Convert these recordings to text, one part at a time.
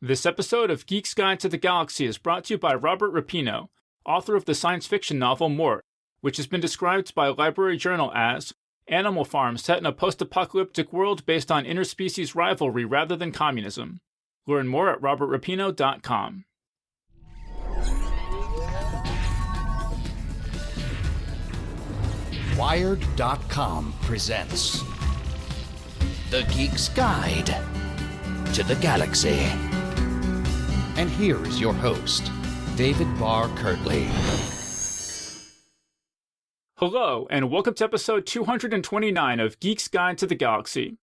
This episode of Geek's Guide to the Galaxy is brought to you by Robert Rapino, author of the science fiction novel Mort, which has been described by Library Journal as Animal Farm set in a post-apocalyptic world based on interspecies rivalry rather than communism. Learn more at robertrapino.com. Wired.com presents The Geek's Guide to the Galaxy. And here is your host, David Barr Kirtley. Hello, and welcome to episode 229 of Geek's Guide to the Galaxy.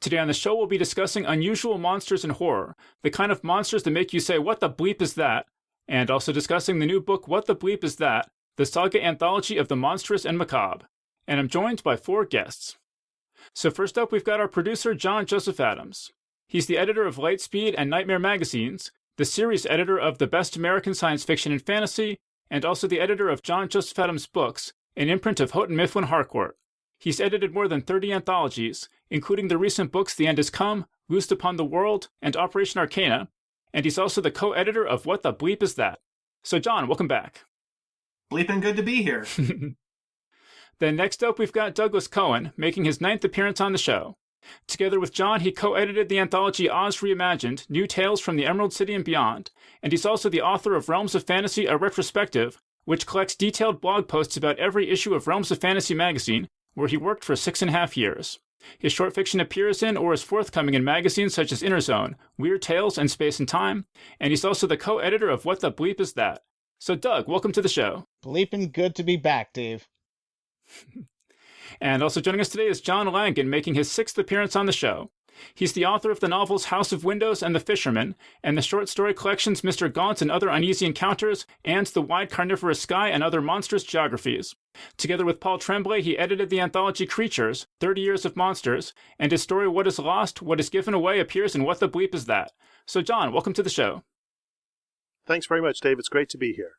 Today on the show we'll be discussing unusual monsters in horror, the kind of monsters that make you say, what the bleep is that? And also discussing the new book, What the Bleep Is That? The Saga Anthology of the Monstrous and Macabre. And I'm joined by 4 guests. So first up, we've got our producer, John Joseph Adams. He's the editor of Lightspeed and Nightmare magazines, the series editor of The Best American Science Fiction and Fantasy, and also the editor of John Joseph Adams Books, an imprint of Houghton Mifflin Harcourt. He's edited more than 30 anthologies, including the recent books The End Has Come, Loosed Upon the World, and Operation Arcana, and he's also the co-editor of What the Bleep Is That? So John, welcome back. Bleeping good to be here. Then next up, we've got Douglas Cohen, making his 9th appearance on the show. Together with John, he co-edited the anthology Oz Reimagined, New Tales from the Emerald City and Beyond, and he's also the author of Realms of Fantasy, a retrospective, which collects detailed blog posts about every issue of Realms of Fantasy magazine, where he worked for 6.5 years. His short fiction appears in or is forthcoming in magazines such as Inner Zone, Weird Tales, and Space and Time, and he's also the co-editor of What the Bleep Is That? So Doug, welcome to the show. Bleeping good to be back, Dave. And also joining us today is John Langan, making his 6th appearance on the show. He's the author of the novels House of Windows and The Fisherman, and the short story collections Mr. Gaunt and Other Uneasy Encounters, and The Wide Carnivorous Sky and Other Monstrous Geographies. Together with Paul Tremblay, he edited the anthology Creatures, 30 Years of Monsters, and his story What Is Lost, What Is Given Away appears in What the Bleep Is That? So John, welcome to the show. Thanks very much, Dave. It's great to be here.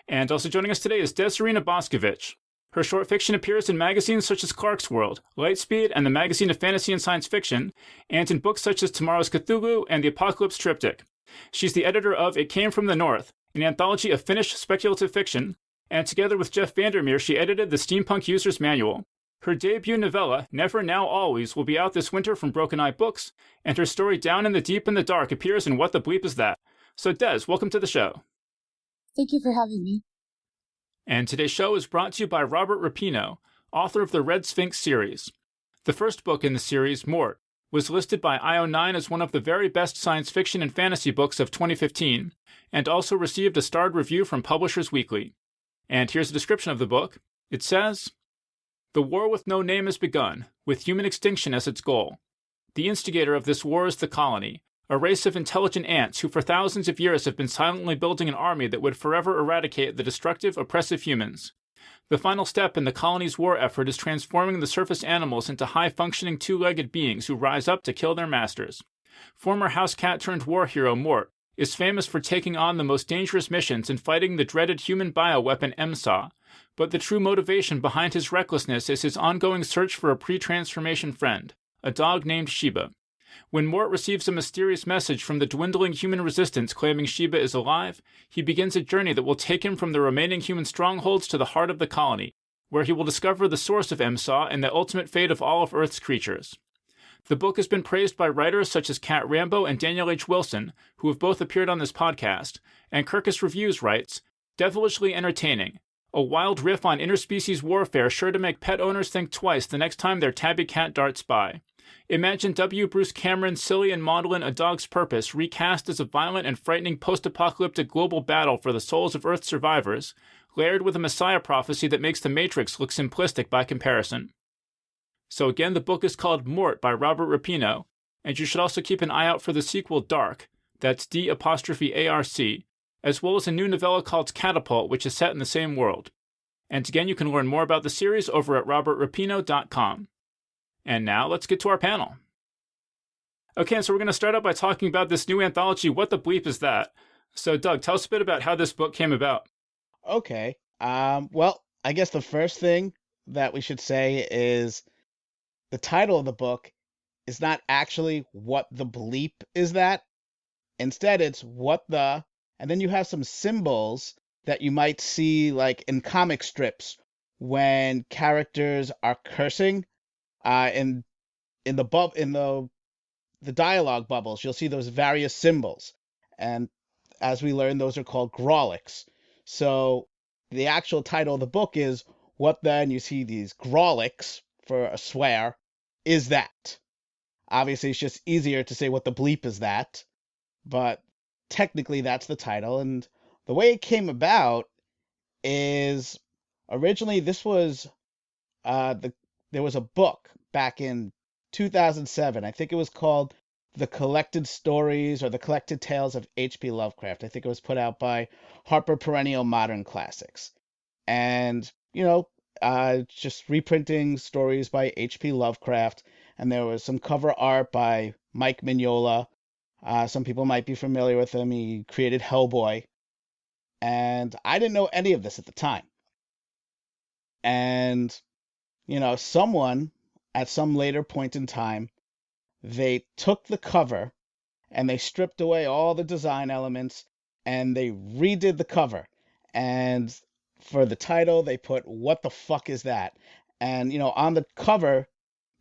And also joining us today is Desirina Boskovich. Her short fiction appears in magazines such as Clark's World, Lightspeed, and the Magazine of Fantasy and Science Fiction, and in books such as Tomorrow's Cthulhu and the Apocalypse Triptych. She's the editor of It Came from the North, an anthology of Finnish speculative fiction, and together with Jeff Vandermeer, she edited the Steampunk User's Manual. Her debut novella, Never Now Always, will be out this winter from Broken Eye Books, and her story Down in the Deep and the Dark appears in What the Bleep Is That? So Des, welcome to the show. Thank you for having me. And today's show is brought to you by Robert Rapino, author of the Red Sphinx series. The first book in the series, Mort, was listed by IO9 as one of the very best science fiction and fantasy books of 2015, and also received a starred review from Publishers Weekly. And here's a description of the book. It says, "The war with no name has begun, with human extinction as its goal. The instigator of this war is the colony, a race of intelligent ants who for thousands of years have been silently building an army that would forever eradicate the destructive, oppressive humans. The final step in the colony's war effort is transforming the surface animals into high-functioning two-legged beings who rise up to kill their masters. Former house cat-turned-war hero Mort is famous for taking on the most dangerous missions and fighting the dreaded human bioweapon MSAW, but the true motivation behind his recklessness is his ongoing search for a pre-transformation friend, a dog named Sheba. When Mort receives a mysterious message from the dwindling human resistance claiming Sheba is alive, he begins a journey that will take him from the remaining human strongholds to the heart of the colony, where he will discover the source of MSAW and the ultimate fate of all of Earth's creatures. The book has been praised by writers such as Kat Rambo and Daniel H. Wilson, who have both appeared on this podcast, and Kirkus Reviews writes, devilishly entertaining, a wild riff on interspecies warfare sure to make pet owners think twice the next time their tabby cat darts by. Imagine W. Bruce Cameron's silly and maudlin A Dog's Purpose recast as a violent and frightening post-apocalyptic global battle for the souls of Earth's survivors, layered with a messiah prophecy that makes The Matrix look simplistic by comparison. So again, the book is called Mort by Robert Rapino, and you should also keep an eye out for the sequel Dark, that's D''ARC, as well as a new novella called Catapult, which is set in the same world. And again, you can learn more about the series over at robertrapino.com. And now, let's get to our panel. Okay, so we're going to start out by talking about this new anthology, What the Bleep Is That? So, Doug, tell us a bit about how this book came about. Okay. Well, I guess the first thing that we should say is the title of the book is not actually What the Bleep Is That? Instead, it's what the, and then you have some symbols that you might see like in comic strips when characters are cursing. In the dialogue bubbles, you'll see those various symbols, and as we learned, those are called Grawlix. So the actual title of the book is "What Then?" You see these Grawlix for a swear. Is that? Obviously, it's just easier to say what the bleep is that, but technically that's the title. And the way it came about is originally this was there was a book back in 2007. I think it was called The Collected Stories or The Collected Tales of H.P. Lovecraft. I think it was put out by Harper Perennial Modern Classics. And, just reprinting stories by H.P. Lovecraft. And there was some cover art by Mike Mignola. Some people might be familiar with him. He created Hellboy. And I didn't know any of this at the time. And, someone at some later point in time, they took the cover and they stripped away all the design elements and they redid the cover. And for the title, they put, "What the fuck is that?" And, on the cover,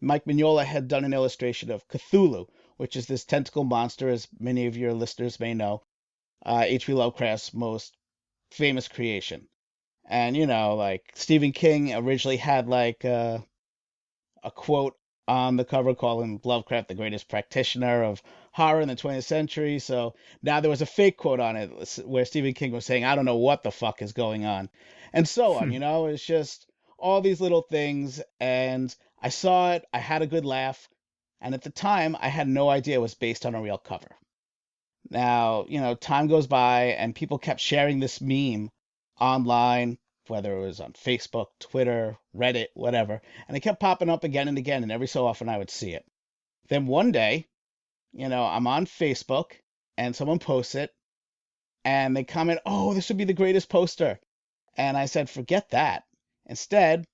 Mike Mignola had done an illustration of Cthulhu, which is this tentacle monster, as many of your listeners may know, H.P. Lovecraft's most famous creation. And, like Stephen King originally had like a quote on the cover calling Lovecraft the greatest practitioner of horror in the 20th century. So now there was a fake quote on it where Stephen King was saying, "I don't know what the fuck is going on." And so on, it's just all these little things. And I saw it, I had a good laugh. And at the time, I had no idea it was based on a real cover. Now, time goes by and people kept sharing this meme online, whether it was on Facebook, Twitter, Reddit, whatever, and it kept popping up again and again, and every so often I would see it. Then one day, I'm on Facebook, and someone posts it, and they comment, "Oh, this would be the greatest poster." And I said, forget that. Instead,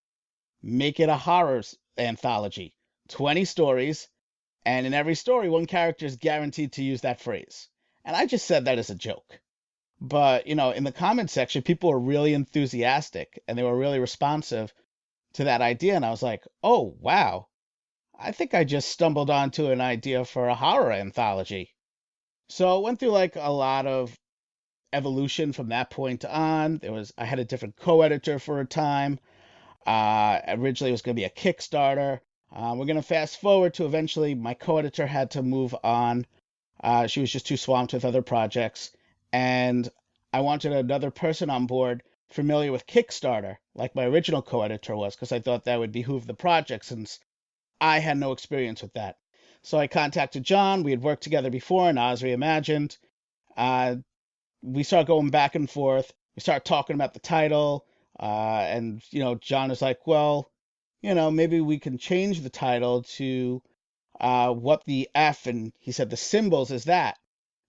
make it a horror anthology. 20 stories, and in every story, one character is guaranteed to use that phrase. And I just said that as a joke. But, in the comment section, people were really enthusiastic and they were really responsive to that idea. And I was like, oh, wow, I think I just stumbled onto an idea for a horror anthology. So it went through like a lot of evolution from that point on. I had a different co-editor for a time. Originally it was going to be a Kickstarter. We're going to fast forward to eventually my co-editor had to move on. She was just too swamped with other projects. And I wanted another person on board familiar with Kickstarter, like my original co-editor was, because I thought that would behoove the project since I had no experience with that. So I contacted John. We had worked together before in Oz Reimagined. We started going back and forth. We started talking about the title. And, John was like, well, maybe we can change the title to what the F, and he said the symbols is that.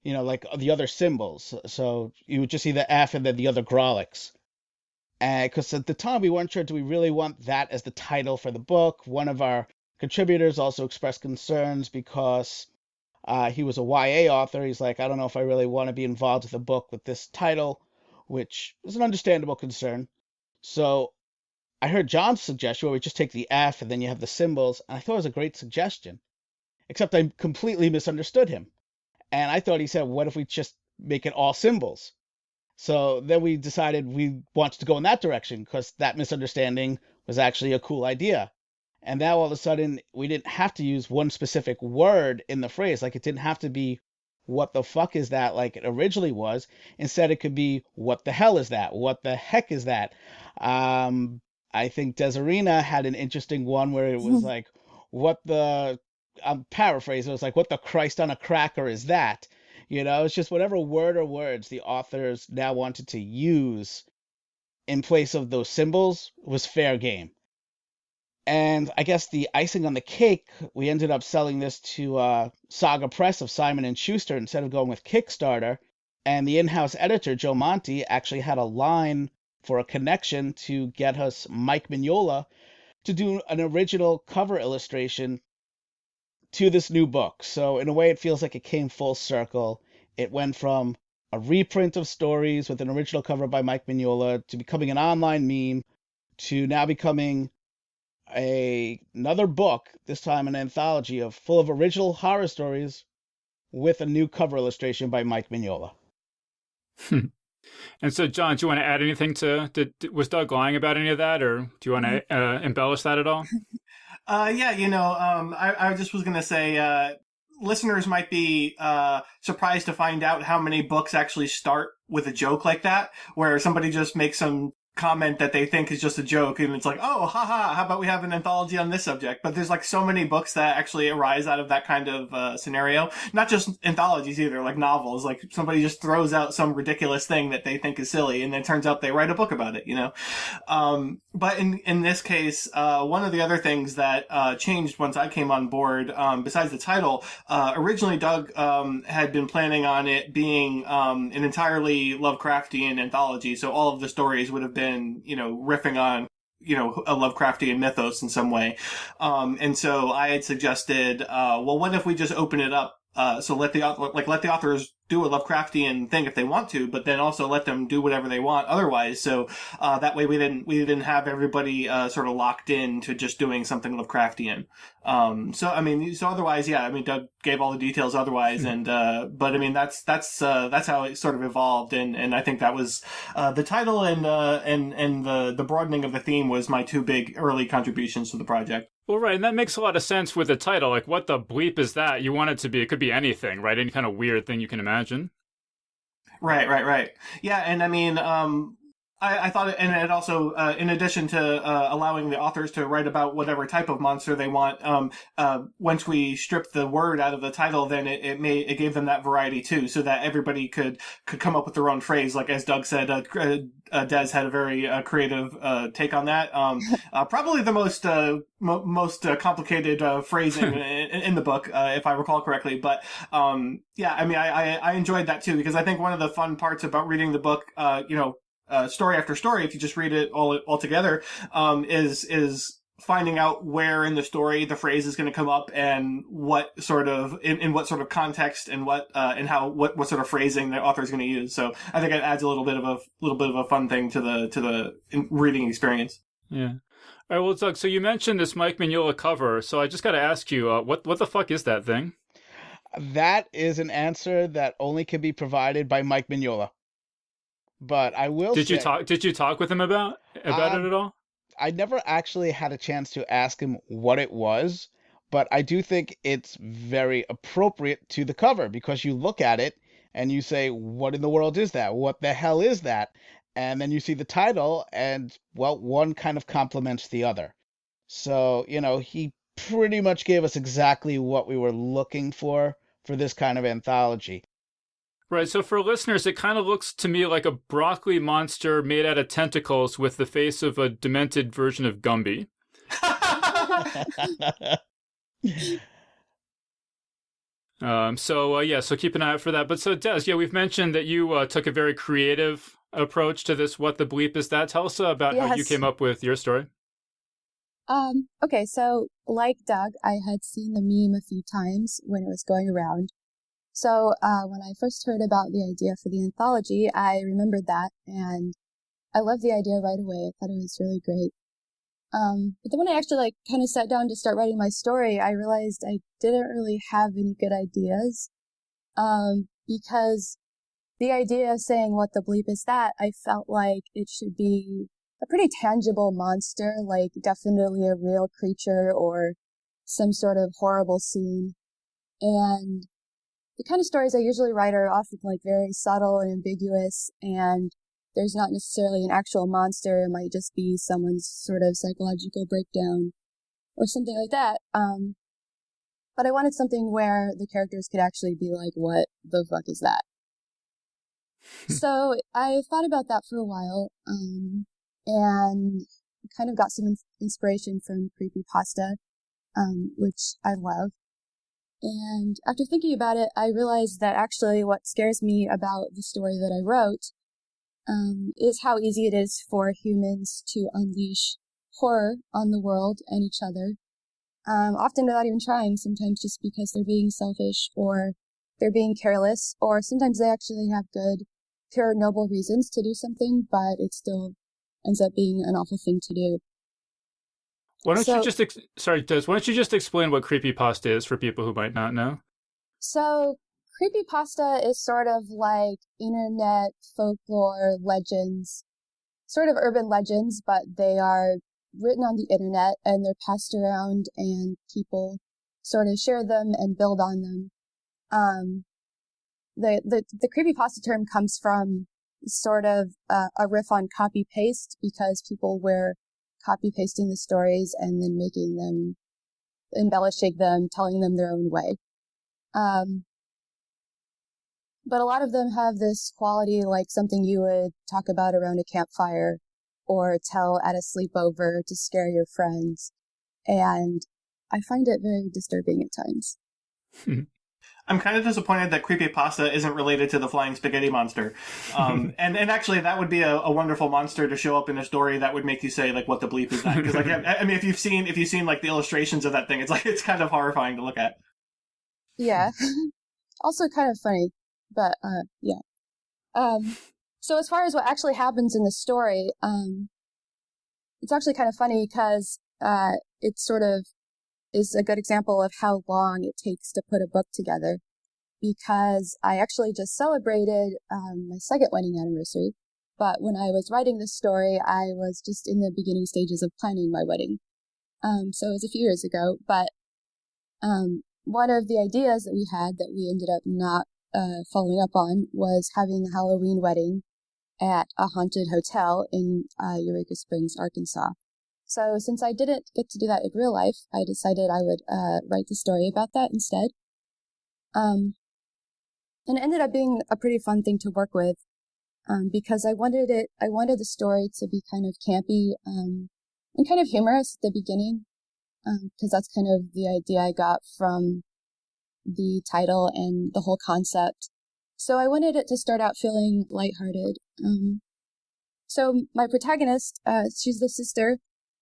Like the other symbols. So you would just see the F and then the other Grawlix. Because at the time we weren't sure, do we really want that as the title for the book? One of our contributors also expressed concerns because he was a YA author. He's like, I don't know if I really want to be involved with a book with this title, which is an understandable concern. So I heard John's suggestion where we just take the F and then you have the symbols, and I thought it was a great suggestion. Except I completely misunderstood him. And I thought he said, what if we just make it all symbols? So then we decided we wanted to go in that direction because that misunderstanding was actually a cool idea. And now all of a sudden, we didn't have to use one specific word in the phrase. Like it didn't have to be, what the fuck is that, like it originally was. Instead, it could be, what the hell is that? What the heck is that? I think Desirina had an interesting one where it was like, I'm paraphrasing, it was like, what the Christ on a cracker is that? It's just whatever word or words the authors now wanted to use in place of those symbols was fair game. And I guess the icing on the cake, we ended up selling this to Saga Press of Simon & Schuster instead of going with Kickstarter. And the in-house editor, Joe Monti, actually had a line for a connection to get us Mike Mignola to do an original cover illustration to this new book. So in a way, it feels like it came full circle It went from a reprint of stories with an original cover by Mike Mignola to becoming an online meme to now becoming another book, this time an anthology full of original horror stories with a new cover illustration by Mike Mignola. And so, John, do you want to add anything was Doug lying about any of that, or do you want to embellish that at all? I just was going to say, listeners might be surprised to find out how many books actually start with a joke like that, where somebody just makes some comment that they think is just a joke, and it's like, oh, haha, how about we have an anthology on this subject? But there's like so many books that actually arise out of that kind of scenario. Not just anthologies either, like novels. Like somebody just throws out some ridiculous thing that they think is silly, and then it turns out they write a book about it, But in this case, one of the other things that changed once I came on board, besides the title, originally Doug had been planning on it being an entirely Lovecraftian anthology, so all of the stories would have been, riffing on, a Lovecraftian mythos in some way. And so I had suggested, what if we just open it up? So let the authors do a Lovecraftian thing if they want to, but then also let them do whatever they want otherwise. So that way we didn't have everybody sort of locked in to just doing something Lovecraftian. So otherwise, yeah, Doug gave all the details otherwise, and that's how it sort of evolved, and I think that was the title and the broadening of the theme was my two big early contributions to the project. Well, right, and that makes a lot of sense with the title. Like, what the bleep is that? You want it to be, it could be anything, right? Any kind of weird thing you can imagine. Right. Yeah, and I thought, and it also, in addition to allowing the authors to write about whatever type of monster they want, once we stripped the word out of the title, then it gave them that variety too, so that everybody could come up with their own phrase. Like as Doug said, Des had a very creative take on that. Probably the most complicated phrasing in the book, if I recall correctly. But I enjoyed that too, because I think one of the fun parts about reading the book, story after story, if you just read it all together, is finding out where in the story the phrase is going to come up and what sort of in what sort of context and what sort of phrasing the author is going to use. So I think it adds a little bit of a fun thing to the reading experience. Yeah. All right. Well, Doug, so you mentioned this Mike Mignola cover, so I just got to ask you, what the fuck is that thing? That is an answer that only can be provided by Mike Mignola. But I will say... Did you talk with him about it at all? I never actually had a chance to ask him what it was, but I do think it's very appropriate to the cover, because you look at it and you say, what in the world is that? What the hell is that? And then you see the title and, well, one kind of complements the other. So, he pretty much gave us exactly what we were looking for this kind of anthology. Right, so for listeners, it kind of looks to me like a broccoli monster made out of tentacles with the face of a demented version of Gumby. So keep an eye out for that. But so Des, we've mentioned that you took a very creative approach to this What the Bleep Is That? Tell us about how you came up with your story. Okay, so like Doug, I had seen the meme a few times when it was going around. So when I first heard about the idea for the anthology, I remembered that, and I loved the idea right away. I thought it was really great. But then when I actually kind of sat down to start writing my story, I realized I didn't really have any good ideas, because the idea of saying what the bleep is that, I felt like it should be a pretty tangible monster, like definitely a real creature or some sort of horrible scene. And the kind of stories I usually write are often very subtle and ambiguous, and there's not necessarily an actual monster. It might just be someone's sort of psychological breakdown or something like that. But I wanted something where the characters could actually be like, what the fuck is that? So I thought about that for a while, and kind of got some inspiration from Creepypasta, which I love. And after thinking about it, I realized that actually what scares me about the story that I wrote is how easy it is for humans to unleash horror on the world and each other, often without even trying, sometimes just because they're being selfish or they're being careless, or sometimes they actually have good, pure, noble reasons to do something, but it still ends up being an awful thing to do. Why don't you just sorry, Des, why don't you just explain what creepypasta is for people who might not know? So creepypasta is sort of like internet folklore legends, sort of urban legends, but they are written on the internet and they're passed around and people sort of share them and build on them. The creepypasta term comes from sort of a riff on copy paste, because people were copy pasting the stories and then making them, embellishing them, telling them their own way. But a lot of them have this quality like something you would talk about around a campfire or tell at a sleepover to scare your friends. And I find it very disturbing at times. I'm kind of disappointed that creepypasta isn't related to the flying spaghetti monster. And actually, that would be a wonderful monster to show up in a story that would make you say, like, what the bleep is that? Because, like, I mean, if you've seen like the illustrations of that thing, it's kind of horrifying to look at. Yeah. Also kind of funny, but yeah. So as far as what actually happens in the story, it's actually kind of funny because it sort of is a good example of how long it takes to put a book together, because I actually just celebrated my second wedding anniversary, but when I was writing this story, I was just in the beginning stages of planning my wedding. So it was a few years ago, but one of the ideas that we had that we ended up not following up on was having a Halloween wedding at a haunted hotel in Eureka Springs, Arkansas. So since I didn't get to do that in real life, I decided I would write the story about that instead. And it ended up being a pretty fun thing to work with, because I wanted the story to be kind of campy and kind of humorous at the beginning, because that's kind of the idea I got from the title and the whole concept. So I wanted it to start out feeling lighthearted. So my protagonist, she's the sister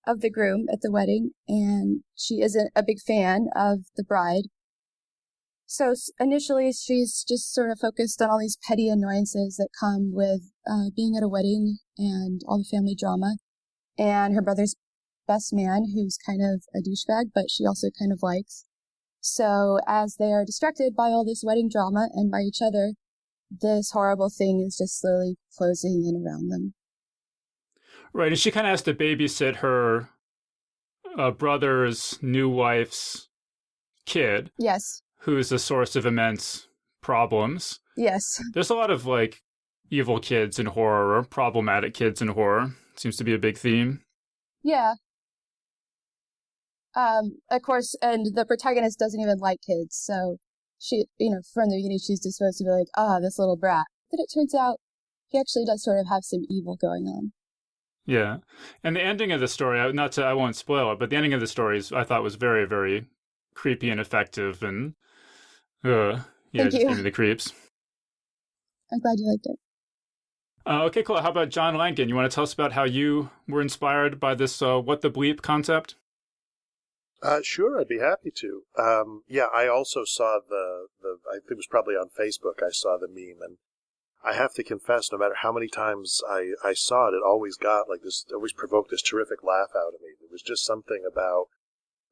of the groom at the wedding, and she isn't a big fan of the bride. So initially she's just sort of focused on all these petty annoyances that come with being at a wedding and all the family drama, and her brother's best man, who's kind of a douchebag, but she also kind of likes. So as they are distracted by all this wedding drama and by each other, this horrible thing is just slowly closing in around them. Right, and she kind of has to babysit her brother's new wife's kid. Yes. Who's a source of immense problems. Yes. There's a lot of, like, evil kids in horror, or problematic kids in horror. Seems to be a big theme. Yeah. Of course, and the protagonist doesn't even like kids, so she, from the beginning, she's just supposed to be like, this little brat. But it turns out he actually does sort of have some evil going on. Yeah. And the ending of the story, I won't spoil it, but the ending of the story I thought was very, very creepy and effective, and just gave me the creeps. I'm glad you liked it. Okay, cool. How about John Langan? You want to tell us about how you were inspired by this what the bleep concept? Sure, I'd be happy to. I also saw I think it was probably on Facebook, I saw the meme, and I have to confess, no matter how many times I saw it, it always got like this, always provoked this terrific laugh out of me. There was just something about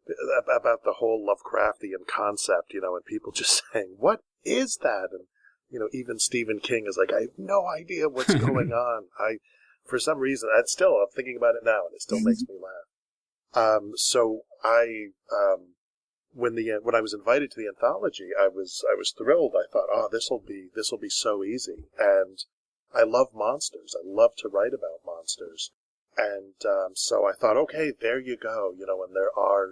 the whole Lovecraftian concept, and people just saying, what is that? And, even Stephen King is like, I have no idea what's going on. For some reason, I'm thinking about it now, and it still makes me laugh. So when I was invited to the anthology, I was thrilled. I thought, this will be so easy. And I love monsters. I love to write about monsters. And so I thought, okay, there you go. And there are,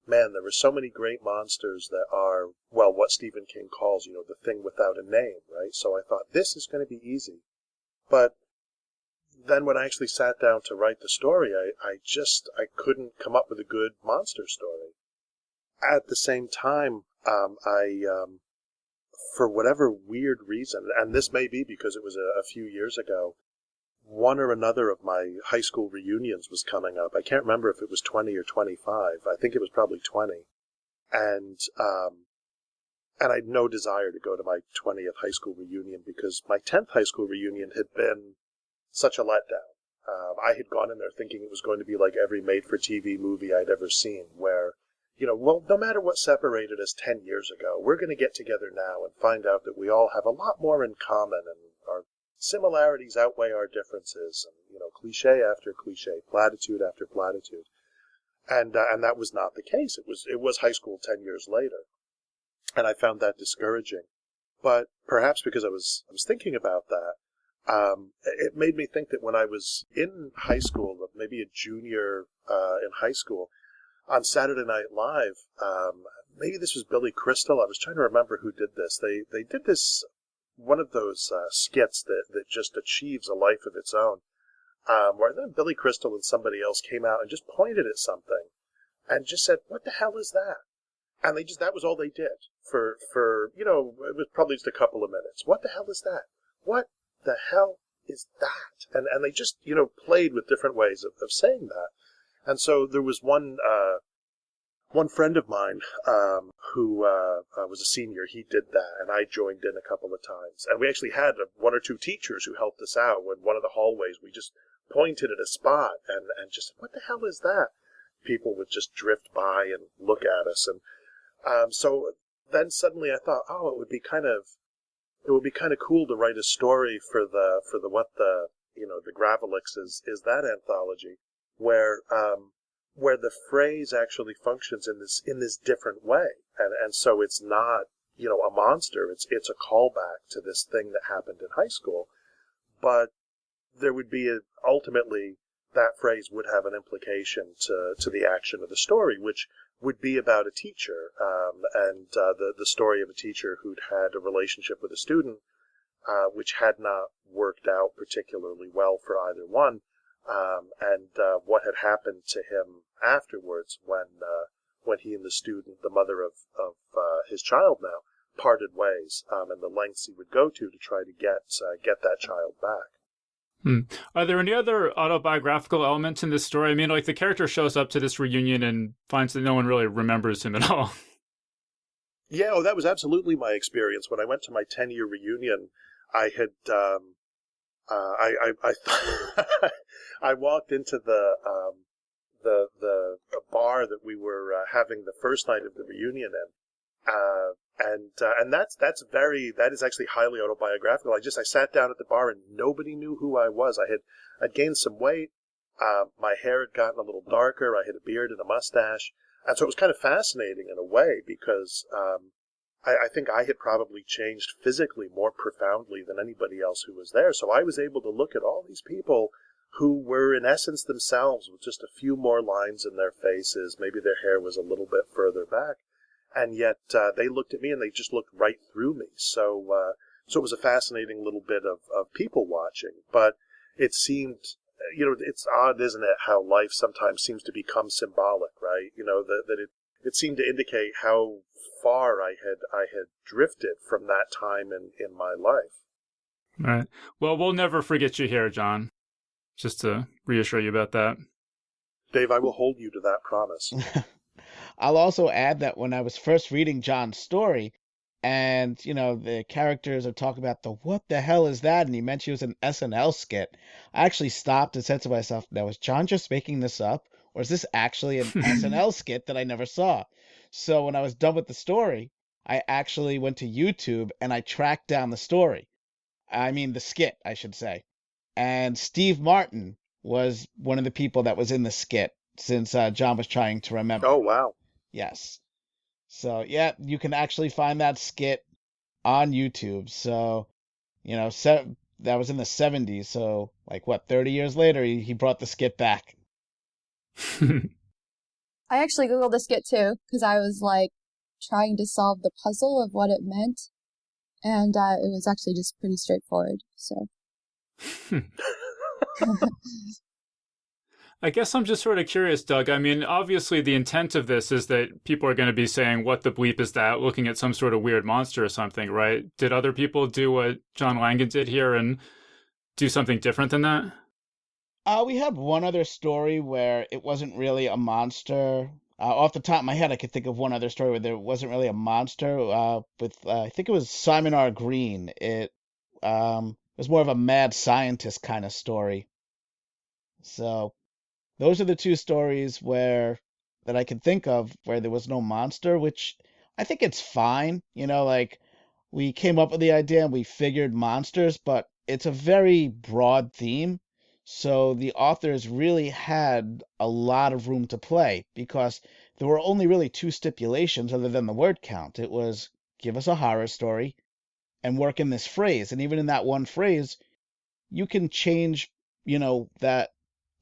there are so many great monsters that are, what Stephen King calls, the thing without a name, right? So I thought, this is going to be easy. But then when I actually sat down to write the story, I couldn't come up with a good monster story. At the same time, for whatever weird reason, and this may be because it was a few years ago, one or another of my high school reunions was coming up. I can't remember if it was 20 or 25. I think it was probably 20. And I had no desire to go to my 20th high school reunion because my 10th high school reunion had been such a letdown. I had gone in there thinking it was going to be like every made-for-TV movie I'd ever seen, where, well, no matter what separated us 10 years ago, we're going to get together now and find out that we all have a lot more in common, and our similarities outweigh our differences, and, cliche after cliche, platitude after platitude. And that was not the case. It was high school 10 years later. And I found that discouraging. But perhaps because I was thinking about that, it made me think that when I was in high school, maybe a junior in high school, on Saturday Night Live, maybe this was Billy Crystal. I was trying to remember who did this. They did this, one of those skits that just achieves a life of its own, where then Billy Crystal and somebody else came out and just pointed at something and just said, "What the hell is that?" And that was all they did for it was probably just a couple of minutes. What the hell is that? What the hell is that? And they just, played with different ways of saying that. And so there was one friend of mine, who was a senior. He did that, and I joined in a couple of times. And we actually had one or two teachers who helped us out. When one of the hallways, we just pointed at a spot and just said, "What the hell is that?" People would just drift by and look at us. And so then suddenly I thought, it would be kind of cool to write a story for the Gravelix is that anthology, where the phrase actually functions in this different way, and so it's not a monster. It's a callback to this thing that happened in high school, but there would be ultimately that phrase would have an implication to the action of the story, which would be about a teacher, and the story of a teacher who'd had a relationship with a student, which had not worked out particularly well for either one, and what had happened to him afterwards when he and the student, the mother of his child now, parted ways, and the lengths he would go to try to get that child back. Are there any other autobiographical elements in this story? I mean, like the character shows up to this reunion and finds that no one really remembers him at all. Yeah, that was absolutely my experience. When I went to my 10-year reunion, I had, I walked into the bar that we were having the first night of the reunion in, and that is actually highly autobiographical. I sat down at the bar and nobody knew who I was. I'd gained some weight. My hair had gotten a little darker. I had a beard and a mustache. And so it was kind of fascinating in a way because, I think I had probably changed physically more profoundly than anybody else who was there. So I was able to look at all these people who were in essence themselves with just a few more lines in their faces. Maybe their hair was a little bit further back. And yet they looked at me and they just looked right through me. So it was a fascinating little bit of people watching. But it seemed, it's odd, isn't it, how life sometimes seems to become symbolic, right? That it seemed to indicate how far I had drifted from that time in my life. All right. Well, we'll never forget you here, John. Just to reassure you about that. Dave, I will hold you to that promise. I'll also add that when I was first reading John's story, and, the characters are talking about what the hell is that? And he mentioned it was an SNL skit. I actually stopped and said to myself, now, is John just making this up? Or is this actually an SNL skit that I never saw? So when I was done with the story, I actually went to YouTube and I tracked down the story. I mean, the skit, I should say. And Steve Martin was one of the people that was in the skit, since John was trying to remember. Oh, wow. Yes. So, yeah, you can actually find that skit on YouTube. So, that was in the 70s. So, 30 years later, he brought the skit back. I actually Googled the skit too, because I was trying to solve the puzzle of what it meant. And it was actually just pretty straightforward. So. I guess I'm just sort of curious, Doug. I mean, obviously the intent of this is that people are going to be saying, what the bleep is that? Looking at some sort of weird monster or something, right? Did other people do what John Langan did here and do something different than that? We have one other story where it wasn't really a monster. Off the top of my head, I could think of one other story where there wasn't really a monster. I think it was Simon R. Green. It was more of a mad scientist kind of story. So those are the two stories that I can think of where there was no monster, which I think it's fine. Like we came up with the idea and we figured monsters, but it's a very broad theme. So the authors really had a lot of room to play because there were only really two stipulations other than the word count. It was give us a horror story and work in this phrase. And even in that one phrase, you can change, that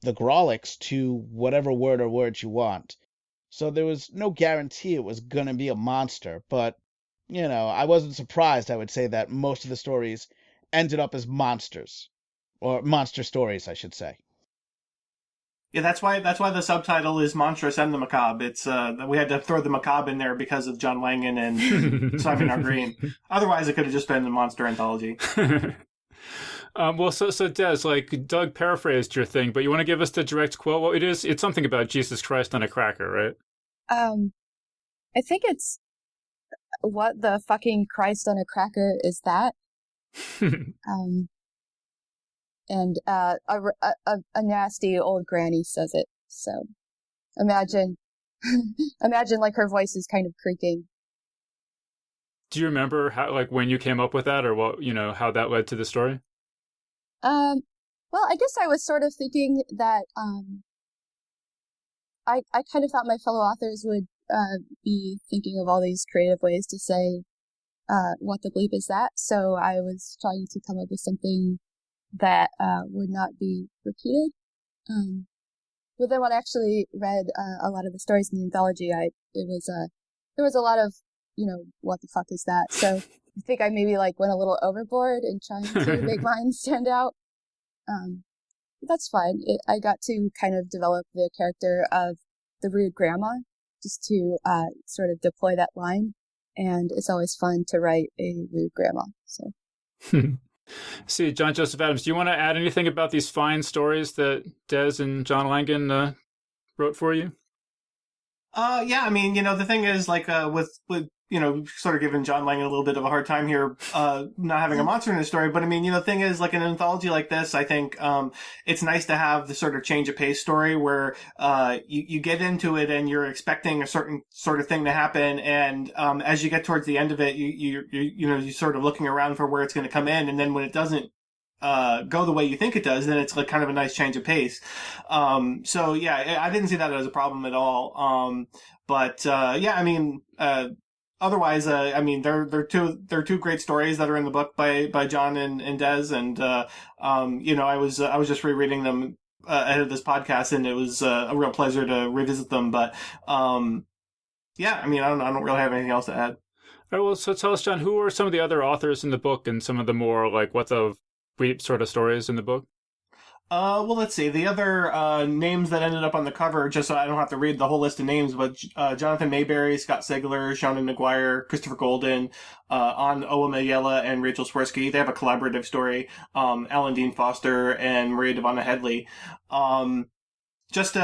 the Grawlix to whatever word or words you want. So there was no guarantee it was going to be a monster, but, I wasn't surprised, I would say, that most of the stories ended up as monsters. Or monster stories, I should say. Yeah, that's why the subtitle is Monstrous and the Macabre. It's we had to throw the macabre in there because of John Langan and Simon R. Green. Otherwise, it could have just been the monster anthology. Well, so Des, like Doug paraphrased your thing, but you want to give us the direct quote? Well, it's something about Jesus Christ on a cracker, right? I think it's what the fucking Christ on a cracker is that? And a nasty old granny says it. So imagine like her voice is kind of creaking. Do you remember when you came up with that, or what, how that led to the story? Well, I guess I was sort of thinking that I kind of thought my fellow authors would be thinking of all these creative ways to say what the bleep is that. So I was trying to come up with something that would not be repeated. But then when I actually read a lot of the stories in the anthology, there was a lot of, what the fuck is that? So I think I maybe went a little overboard in trying to make mine stand out. But that's fine. I got to kind of develop the character of the rude grandma just to sort of deploy that line. And it's always fun to write a rude grandma. So. See, John Joseph Adams, do you want to add anything about these fine stories that Des and John Langan wrote for you? Yeah, I mean, the thing is, with sort of giving John Langan a little bit of a hard time here, not having a monster in his story. But I mean, the thing is, like an anthology like this, I think it's nice to have the sort of change of pace story where you get into it and you're expecting a certain sort of thing to happen, and as you get towards the end of it, you're sort of looking around for where it's going to come in, and then when it doesn't go the way you think it does, then it's like kind of a nice change of pace. So yeah, I didn't see that as a problem at all. But yeah, I mean, otherwise, I mean, they're two great stories that are in the book by John and Des, and I was just rereading them ahead of this podcast, and it was a real pleasure to revisit them. But yeah, I mean, I don't really have anything else to add. All right, well, so tell us, John, who are some of the other authors in the book, and some of the more what the bleep sort of stories in the book? Well, let's see. The other names that ended up on the cover, just so I don't have to read the whole list of names, but Jonathan Mayberry, Scott Sigler, Shannon McGuire, Christopher Golden, Ann Owamayela, and Rachel Swirsky. They have a collaborative story. Alan Dean Foster and Maria Devonna Headley. Just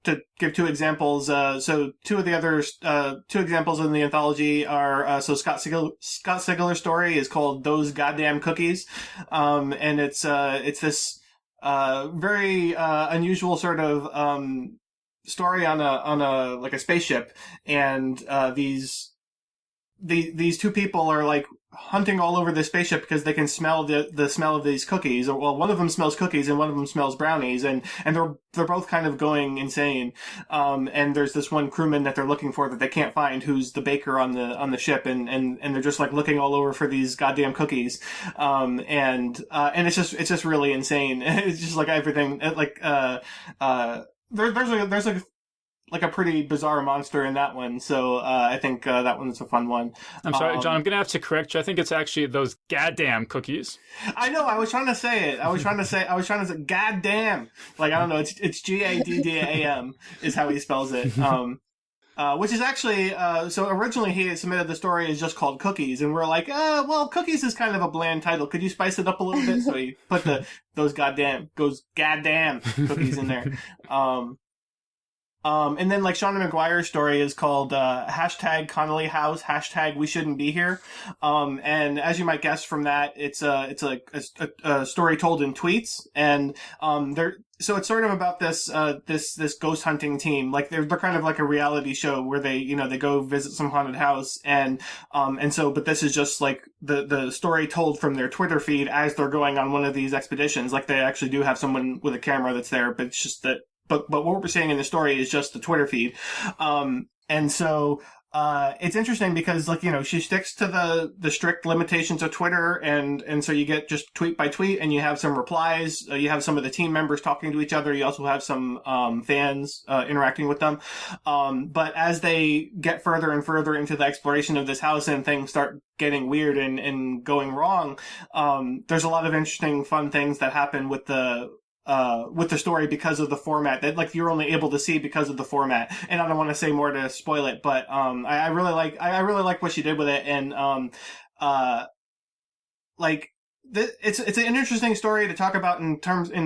to give two examples, so two of the others, two examples in the anthology are, so Scott Sigler's story is called Those Goddamn Cookies. And it's this, very, unusual sort of, story on a spaceship. And, these two people are hunting all over the spaceship because they can smell the smell of these cookies. Well, one of them smells cookies and one of them smells brownies, and they're both kind of going insane. And there's this one crewman that they're looking for that they can't find, who's the baker on the ship, and they're just looking all over for these goddamn cookies. And it's just really insane. It's just everything there's a pretty bizarre monster in that one, so I think that one's a fun one. I'm sorry, John, I'm gonna have to correct you. I think it's actually those goddamn cookies. I know. I was trying to say it. I was trying to say goddamn. I don't know. It's GADDAM is how he spells it. Which is actually so originally he had submitted the story as just called Cookies, and we're like, well, Cookies is kind of a bland title. Could you spice it up a little bit? So he put those goddamn cookies in there. And then like Shauna McGuire's story is called hashtag Connolly House, hashtag We Shouldn't Be Here. And as you might guess from that, it's a story told in tweets, and so it's sort of about this ghost hunting team. Like they're kind of like a reality show where they go visit some haunted house, and so but this is just like the story told from their Twitter feed as they're going on one of these expeditions. Like they actually do have someone with a camera that's there, but it's just that. But what we're seeing in the story is just the Twitter feed. And so it's interesting because like, she sticks to the strict limitations of Twitter, and so you get just tweet by tweet, and you have some replies, you have some of the team members talking to each other, you also have some fans interacting with them. But as they get further and further into the exploration of this house and things start getting weird and going wrong, there's a lot of interesting, fun things that happen with the story because of the format that like you're only able to see because of the format. And I don't want to say more to spoil it, but I really like what she did with it, and it's an interesting story to talk about in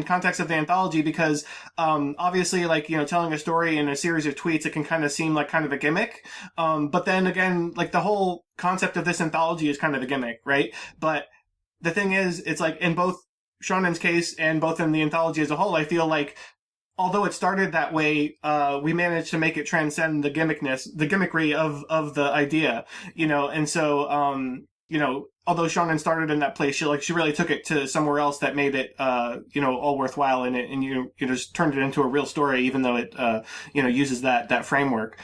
context of the anthology, because obviously like telling a story in a series of tweets, it can kind of seem like kind of a gimmick, but then again, like the whole concept of this anthology is kind of a gimmick, right? But the thing is, it's like in both Shonen's case and both in the anthology as a whole, I feel like although it started that way, we managed to make it transcend the gimmickry of the idea, and so, although Shonen started in that place, she really took it to somewhere else that made it, all worthwhile, and you just turned it into a real story, even though it, uses that framework.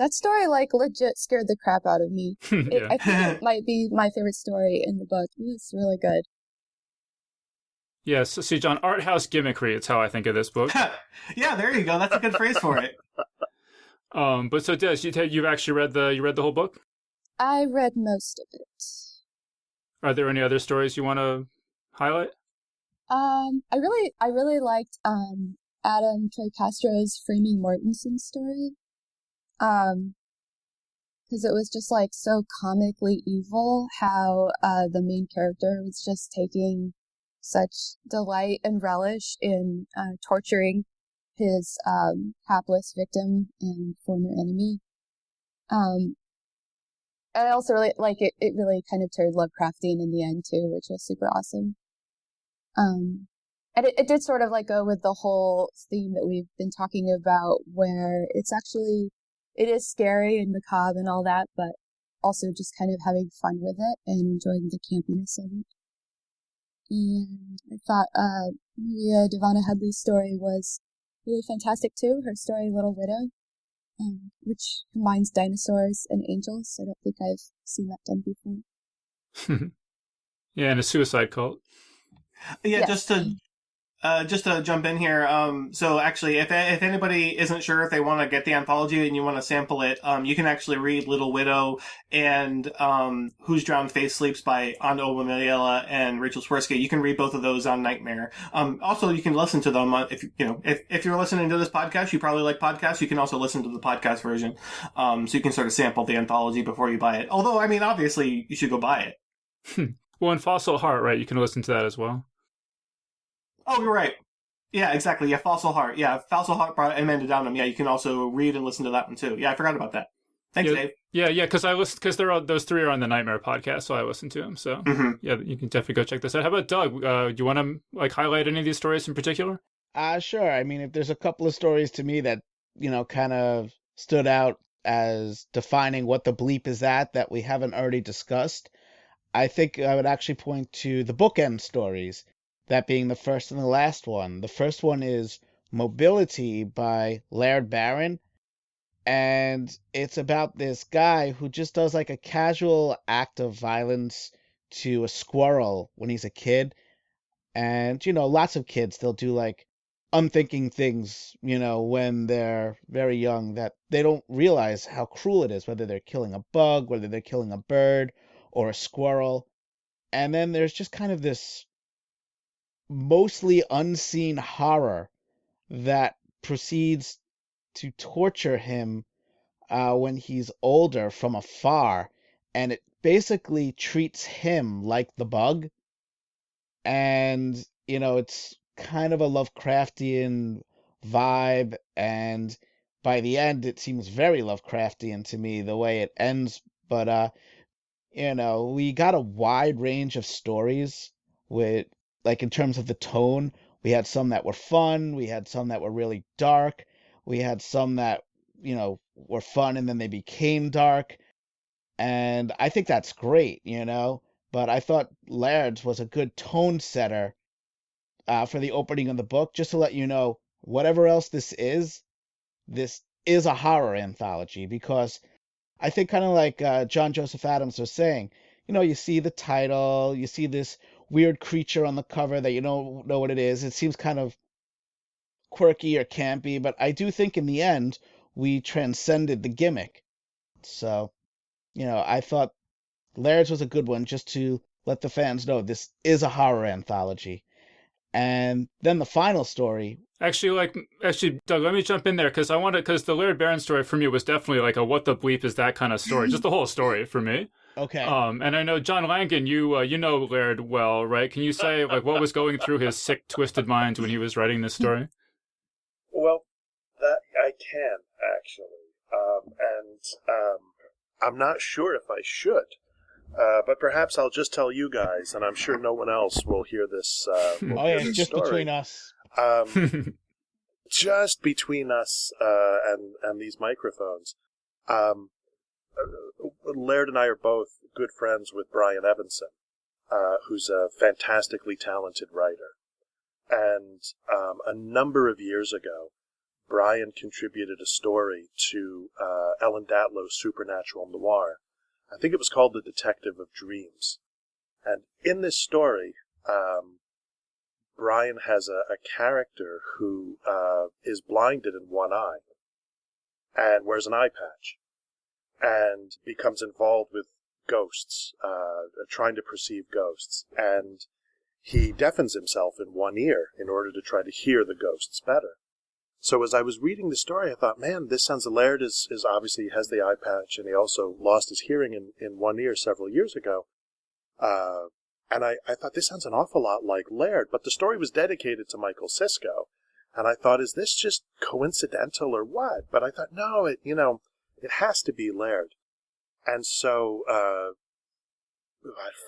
That story, like, legit scared the crap out of me. Yeah. I think it might be my favorite story in the book. It's really good. Yes, see, John, art house gimmickry, it's how I think of this book. Yeah, there you go. That's a good phrase for it. But so Des, you've actually read the whole book? I read most of it. Are there any other stories you want to highlight? I really liked Adam Troy Castro's Framing Mortensen story. Because it was just like so comically evil how the main character was just taking such delight and relish in torturing his hapless victim and former enemy. And I also really like it. It really kind of turned Lovecraftian in the end too, which was super awesome. And it did sort of like go with the whole theme that we've been talking about, where it is scary and macabre and all that, but also just kind of having fun with it and enjoying the campiness of it. And I thought Maria Devana Headley's story was really fantastic too. Her story, Little Widow, which combines dinosaurs and angels. I don't think I've seen that done before. Yeah, and a suicide cult. Yeah, Yes. just to jump in here, so actually, if anybody isn't sure if they want to get the anthology and you want to sample it, you can actually read Little Widow and Whose Drowned Face Sleeps by Anna Obamiliela and Rachel Swirsky. You can read both of those on Nightmare. Also, you can listen to them if you're listening to this podcast, you probably like podcasts. You can also listen to the podcast version, so you can sort of sample the anthology before you buy it. Although, I mean, obviously, you should go buy it. Well, in Fossil Heart, right? You can listen to that as well. Oh, you're right. Yeah, exactly. Yeah, Fossil Heart. Yeah, Fossil Heart brought Amanda Downham. Yeah, you can also read and listen to that one too. Yeah, I forgot about that. Thanks, Dave. Yeah, because those three are on the Nightmare podcast, so I listened to them. So yeah, you can definitely go check this out. How about Doug? Do you want to like highlight any of these stories in particular? Sure. I mean, if there's a couple of stories to me that, kind of stood out as defining what the bleep is that we haven't already discussed, I think I would actually point to the bookend stories, that being the first and the last one. The first one is Mobility by Laird Barron, and it's about this guy who just does like a casual act of violence to a squirrel when he's a kid. And, lots of kids, they'll do like unthinking things, when they're very young, that they don't realize how cruel it is, whether they're killing a bug, whether they're killing a bird or a squirrel. And then there's just kind of this mostly unseen horror that proceeds to torture him when he's older from afar, and it basically treats him like the bug. And it's kind of a Lovecraftian vibe, and by the end, it seems very Lovecraftian to me, the way it ends. But, we got a wide range of stories with, like, in terms of the tone. We had some that were fun, we had some that were really dark, we had some that, were fun and then they became dark. And I think that's great. But I thought Laird's was a good tone setter for the opening of the book, just to let you know, whatever else this is a horror anthology, because I think kind of like John Joseph Adams was saying, you see the title, you see this weird creature on the cover that you don't know what it is. It seems kind of quirky or campy, but I do think in the end we transcended the gimmick. So, I thought Laird's was a good one just to let the fans know this is a horror anthology. And then the final story. Actually, Doug, let me jump in there because the Laird Barron story for me was definitely like a what the bleep is that kind of story, just the whole story for me. Okay. And I know John Langan, you know Laird well, right? Can you say like what was going through his sick, twisted mind when he was writing this story? Well, that I can actually, and I'm not sure if I should. But perhaps I'll just tell you guys, and I'm sure no one else will hear this. Just story. Between us. Just between us and these microphones. Laird and I are both good friends with Brian Evanson, who's a fantastically talented writer. And a number of years ago, Brian contributed a story to Ellen Datlow's Supernatural Noir. I think it was called The Detective of Dreams. And in this story, Brian has a character who is blinded in one eye and wears an eye patch and becomes involved with ghosts, trying to perceive ghosts. And he deafens himself in one ear in order to try to hear the ghosts better. So as I was reading the story, I thought, man, this sounds Laird is obviously he has the eye patch, and he also lost his hearing in one ear several years ago. And I thought, this sounds an awful lot like Laird, but the story was dedicated to Michael Sisko. And I thought, is this just coincidental or what? But I thought, no, it has to be Laird. And so,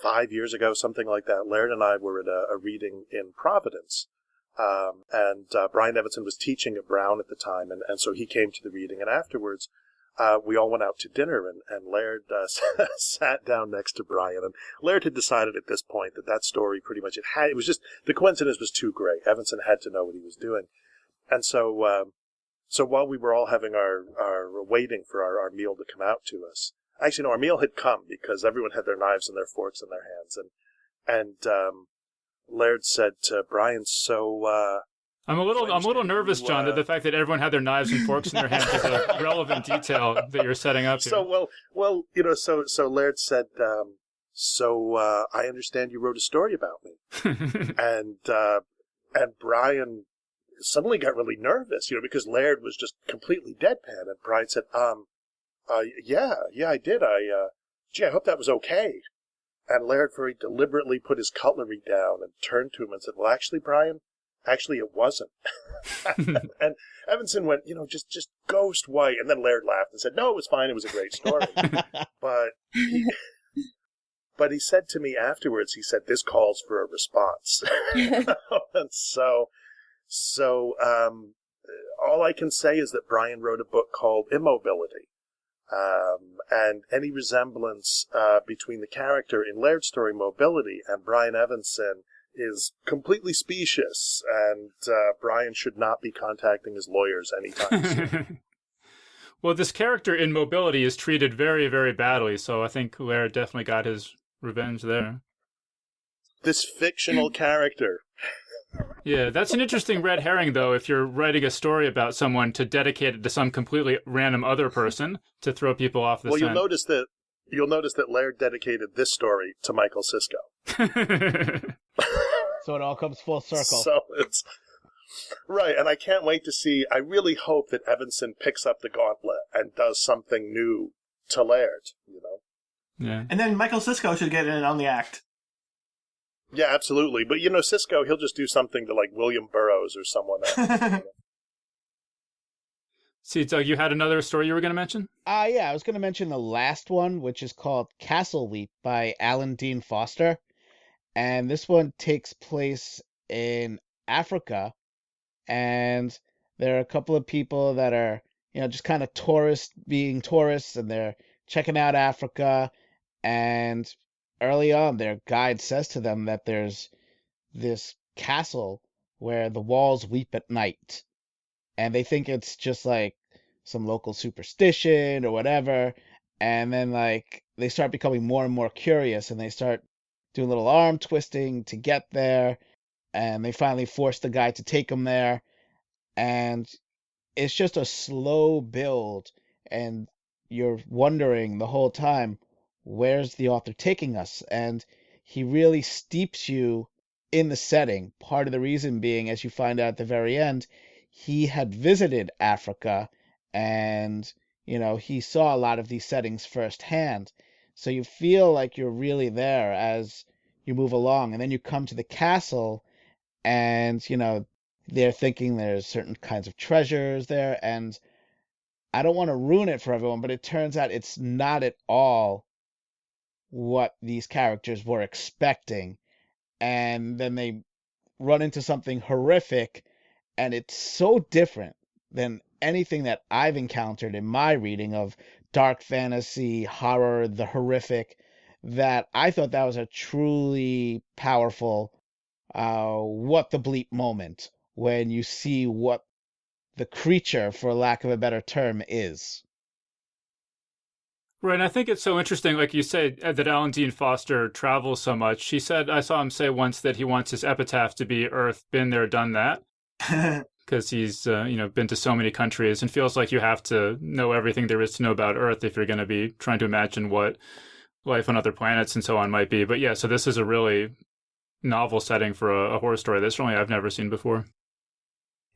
5 years ago, something like that, Laird and I were at a reading in Providence. And Brian Evanson was teaching at Brown at the time, and so he came to the reading. And afterwards, we all went out to dinner, and Laird sat down next to Brian. And Laird had decided at this point that story pretty much, it was just, the coincidence was too great. Evanson had to know what he was doing. And so while we were all having our waiting for our meal to come out to us, actually, no, our meal had come because everyone had their knives and their forks in their hands. And Laird said to Brian, I'm a little nervous, John, that the fact that everyone had their knives and forks in their hands is a relevant detail that you're setting up here. So Laird said, I understand you wrote a story about me. And Brian suddenly got really nervous, because Laird was just completely deadpan. And Brian said, yeah, I did. I hope that was okay. And Laird very deliberately put his cutlery down and turned to him and said, well, actually, Brian, it wasn't. And Evanson went, just ghost white. And then Laird laughed and said, no, it was fine. It was a great story. But he said to me afterwards, he said, this calls for a response. And so all I can say is that Brian wrote a book called Immobility. And any resemblance between the character in Laird's story, Mobility, and Brian Evanson is completely specious, and Brian should not be contacting his lawyers anytime soon. Well, this character in Mobility is treated very, very badly, so I think Laird definitely got his revenge there. This fictional character. Yeah, that's an interesting red herring, though, if you're writing a story about someone to dedicate it to some completely random other person to throw people off the scent. Well, you'll notice that Laird dedicated this story to Michael Sisko. So it all comes full circle. So it's right, and I can't wait to see. I really hope that Evanson picks up the gauntlet and does something new to Laird. Yeah. And then Michael Sisko should get in on the act. Yeah, absolutely. But Sisko, he'll just do something to like William Burroughs or someone else. See, Doug, you had another story you were going to mention? Yeah, I was going to mention the last one, which is called Castle Leap by Alan Dean Foster. And this one takes place in Africa. And there are a couple of people that are, just kind of being tourists, and they're checking out Africa. And early on, their guide says to them that there's this castle where the walls weep at night. And they think it's just like some local superstition or whatever. And then like they start becoming more and more curious, and they start doing little arm twisting to get there. And they finally force the guy to take them there. And it's just a slow build. And you're wondering the whole time, where's the author taking us? And he really steeps you in the setting. Part of the reason being, as you find out at the very end, he had visited Africa, and he saw a lot of these settings firsthand. So you feel like you're really there as you move along, and then you come to the castle, and they're thinking there's certain kinds of treasures there, and I don't want to ruin it for everyone, but it turns out it's not at all what these characters were expecting. And then they run into something horrific, and it's so different than anything that I've encountered in my reading of dark fantasy, horror, the horrific, that I thought that was a truly powerful what the bleep moment when you see what the creature, for lack of a better term, is. Right, and I think it's so interesting, like you said, that Alan Dean Foster travels so much. He said, I saw him say once that he wants his epitaph to be Earth, been there, done that. Because he's, been to so many countries, and feels like you have to know everything there is to know about Earth if you're going to be trying to imagine what life on other planets and so on might be. But yeah, so this is a really novel setting for a horror story. This certainly I've never seen before.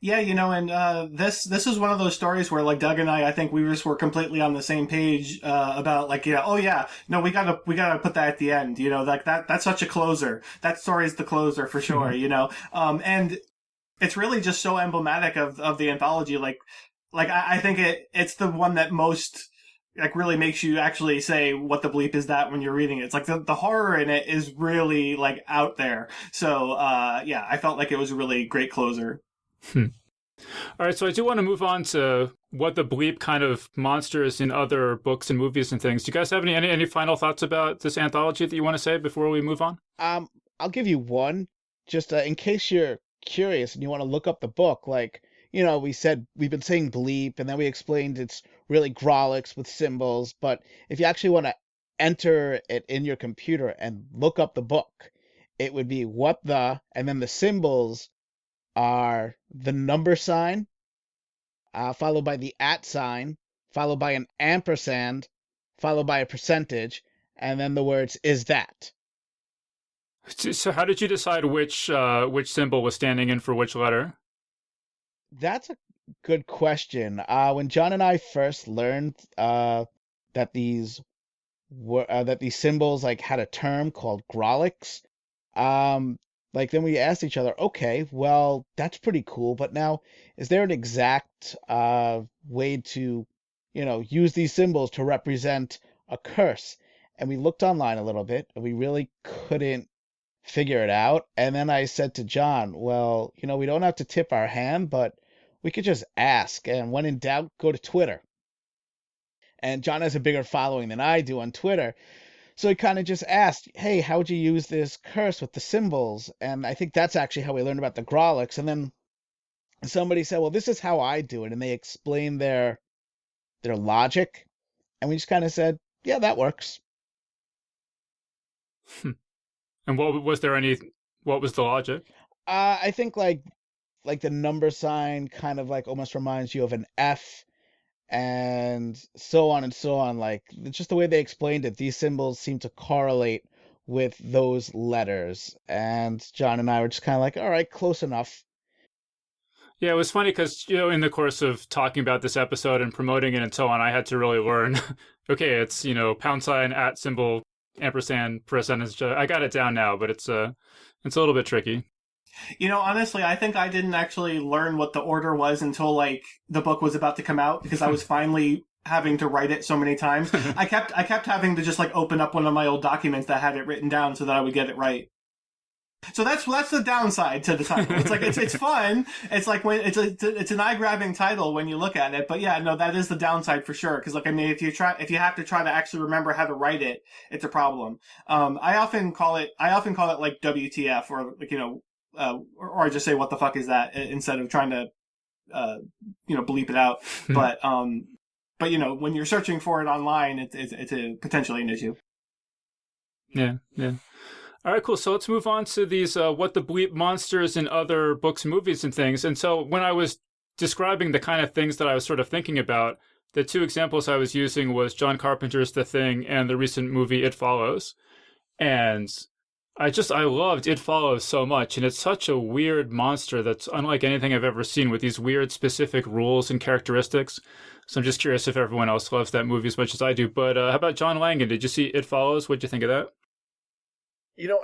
Yeah, and this is one of those stories where, like, Doug and I think we just were completely on the same page about, like, oh yeah, no, we gotta put that at the end, like that's such a closer. That story's the closer for sure, and it's really just so emblematic of the anthology. Like I think it's the one that most like really makes you actually say, what the bleep is that when you're reading it? It's like the horror in it is really like out there. So yeah, I felt like it was a really great closer. All right, so I do want to move on to what the bleep kind of monsters in other books and movies and things. Do you guys have any final thoughts about this anthology that you want to say before we move on? I'll give you one, just in case you're curious and you want to look up the book. Like, we said we've been saying bleep, and then we explained it's really Grolix with symbols. But if you actually want to enter it in your computer and look up the book, it would be what the, and then the symbols are the number sign, followed by the @ sign, followed by an ampersand, followed by a percentage, and then the words "is that." So how did you decide which symbol was standing in for which letter? That's a good question. When John and I first learned that these symbols like had a term called Grolix, like then we asked each other, okay, well, that's pretty cool, but now is there an exact way to, use these symbols to represent a curse? And we looked online a little bit, and we really couldn't figure it out. And then I said to John, well, we don't have to tip our hand, but we could just ask. And when in doubt, go to Twitter. And John has a bigger following than I do on Twitter. So he kind of just asked, hey, how would you use this curse with the symbols? And I think that's actually how we learned about the Grolix. And then somebody said, well, this is how I do it. And they explained their logic. And we just kind of said, yeah, that works. And what was the logic? I think like the number sign kind of like almost reminds you of an F, and so on and so on. Like, just the way they explained it, these symbols seem to correlate with those letters. And John and I were just kind of like, all right, close enough. Yeah, it was funny because, in the course of talking about this episode and promoting it and so on, I had to really learn, okay, it's, # symbol, ampersand, percentage. I got it down now, but it's a little bit tricky. Honestly, I think I didn't actually learn what the order was until like the book was about to come out, because I was finally having to write it so many times. I kept having to just like open up one of my old documents that had it written down so that I would get it right. So that's the downside to the title. It's like it's fun. It's like when it's an eye-grabbing title when you look at it. But yeah, no, that is the downside for sure. Because like, I mean, if you have to try to actually remember how to write it, it's a problem. I often call it like WTF, or like, or I just say what the fuck is that instead of trying to bleep it out. But when you're searching for it online, it's potentially an issue. Yeah. All right, cool. So let's move on to these what the bleep monsters in other books, movies, and things. And so when I was describing the kind of things that I was sort of thinking about, the two examples I was using was John Carpenter's The Thing and the recent movie It Follows. And I loved It Follows so much. And it's such a weird monster that's unlike anything I've ever seen, with these weird specific rules and characteristics. So I'm just curious if everyone else loves that movie as much as I do. But how about John Langan? Did you see It Follows? What'd you think of that?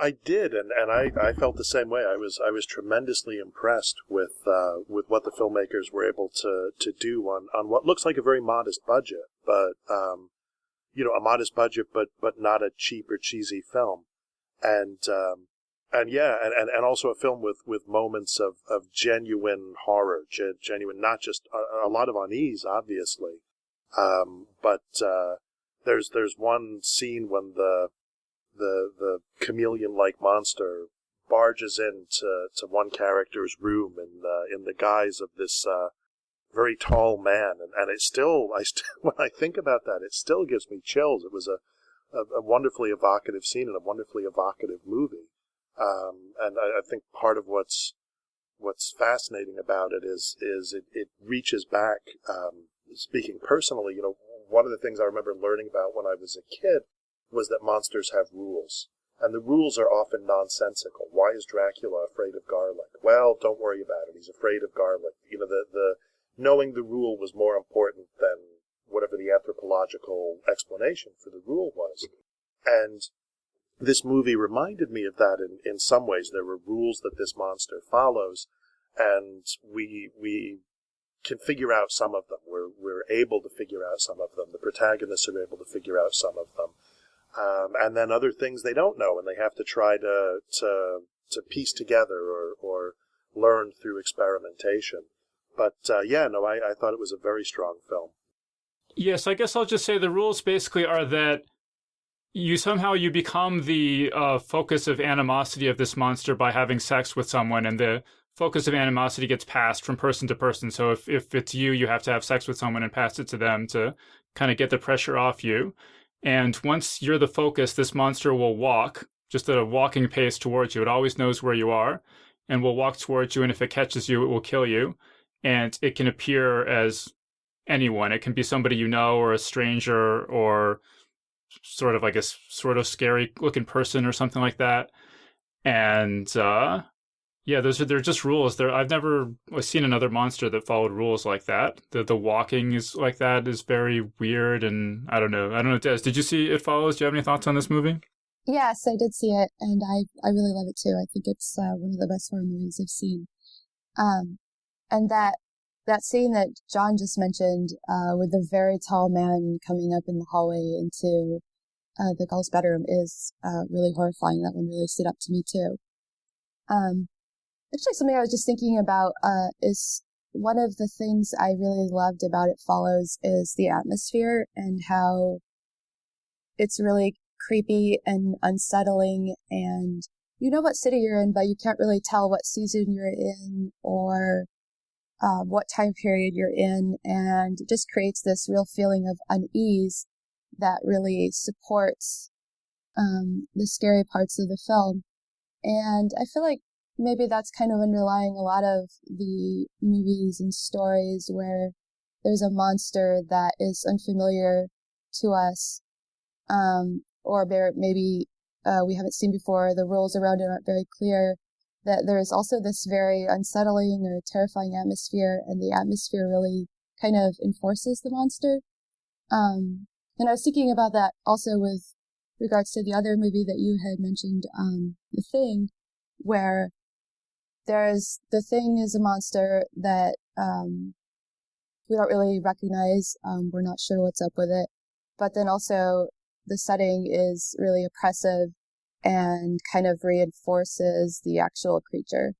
I did, and I felt the same way. I was tremendously impressed with what the filmmakers were able to do on what looks like a very modest budget, but a modest budget, but not a cheap or cheesy film, and also a film with moments of genuine horror, genuine, not just a lot of unease, obviously, but there's one scene when the chameleon-like monster barges into one character's room in the guise of this very tall man, and when I think about that, it still gives me chills. It was a wonderfully evocative scene and a wonderfully evocative movie, and I think part of what's fascinating about it is it reaches back. Speaking personally, one of the things I remember learning about when I was a kid was that monsters have rules, and the rules are often nonsensical. Why is Dracula afraid of garlic? Well, don't worry about it. He's afraid of garlic. The knowing the rule was more important than whatever the anthropological explanation for the rule was. And this movie reminded me of that in some ways. There were rules that this monster follows, and we can figure out some of them. We're able to figure out some of them. The protagonists are able to figure out some of them. And then other things they don't know, and they have to try to piece together or learn through experimentation. But I thought it was a very strong film. Yes, I guess I'll just say the rules basically are that you become the focus of animosity of this monster by having sex with someone, and the focus of animosity gets passed from person to person. So if it's you have to have sex with someone and pass it to them to kind of get the pressure off you. And once you're the focus, this monster will walk just at a walking pace towards you. It always knows where you are and will walk towards you. And if it catches you, it will kill you. And it can appear as anyone. It can be somebody you know, or a stranger, or sort of like a sort of scary looking person or something like that. And they're just rules. I've never seen another monster that followed rules like that. The walking is like that is very weird, and I don't know. Des, did you see It Follows? Do you have any thoughts on this movie? Yes, I did see it, and I really love it too. I think it's one of the best horror movies I've seen. And that scene that John just mentioned, with the very tall man coming up in the hallway into the girl's bedroom is really horrifying. That one really stood up to me too. Actually, something I was just thinking about is one of the things I really loved about It Follows is the atmosphere, and how it's really creepy and unsettling, and you know what city you're in, but you can't really tell what season you're in or what time period you're in, and it just creates this real feeling of unease that really supports the scary parts of the film. And I feel like maybe that's kind of underlying a lot of the movies and stories where there's a monster that is unfamiliar to us, or maybe we haven't seen before, the rules around it aren't very clear, that there's also this very unsettling or terrifying atmosphere, and the atmosphere really kind of enforces the monster. And I was thinking about that also with regards to the other movie that you had mentioned, The Thing, where there's the thing is a monster that we don't really recognize. We're not sure what's up with it. But then also the setting is really oppressive and kind of reinforces the actual creature.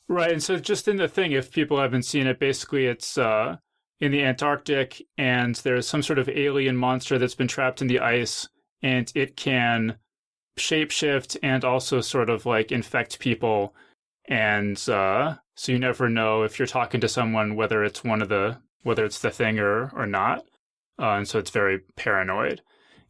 Right, and so just in the thing, if people haven't seen it, basically it's in the Antarctic, and there's some sort of alien monster that's been trapped in the ice, and it can shapeshift and also sort of like infect people, and so you never know if you're talking to someone whether it's the thing or not, and so it's very paranoid.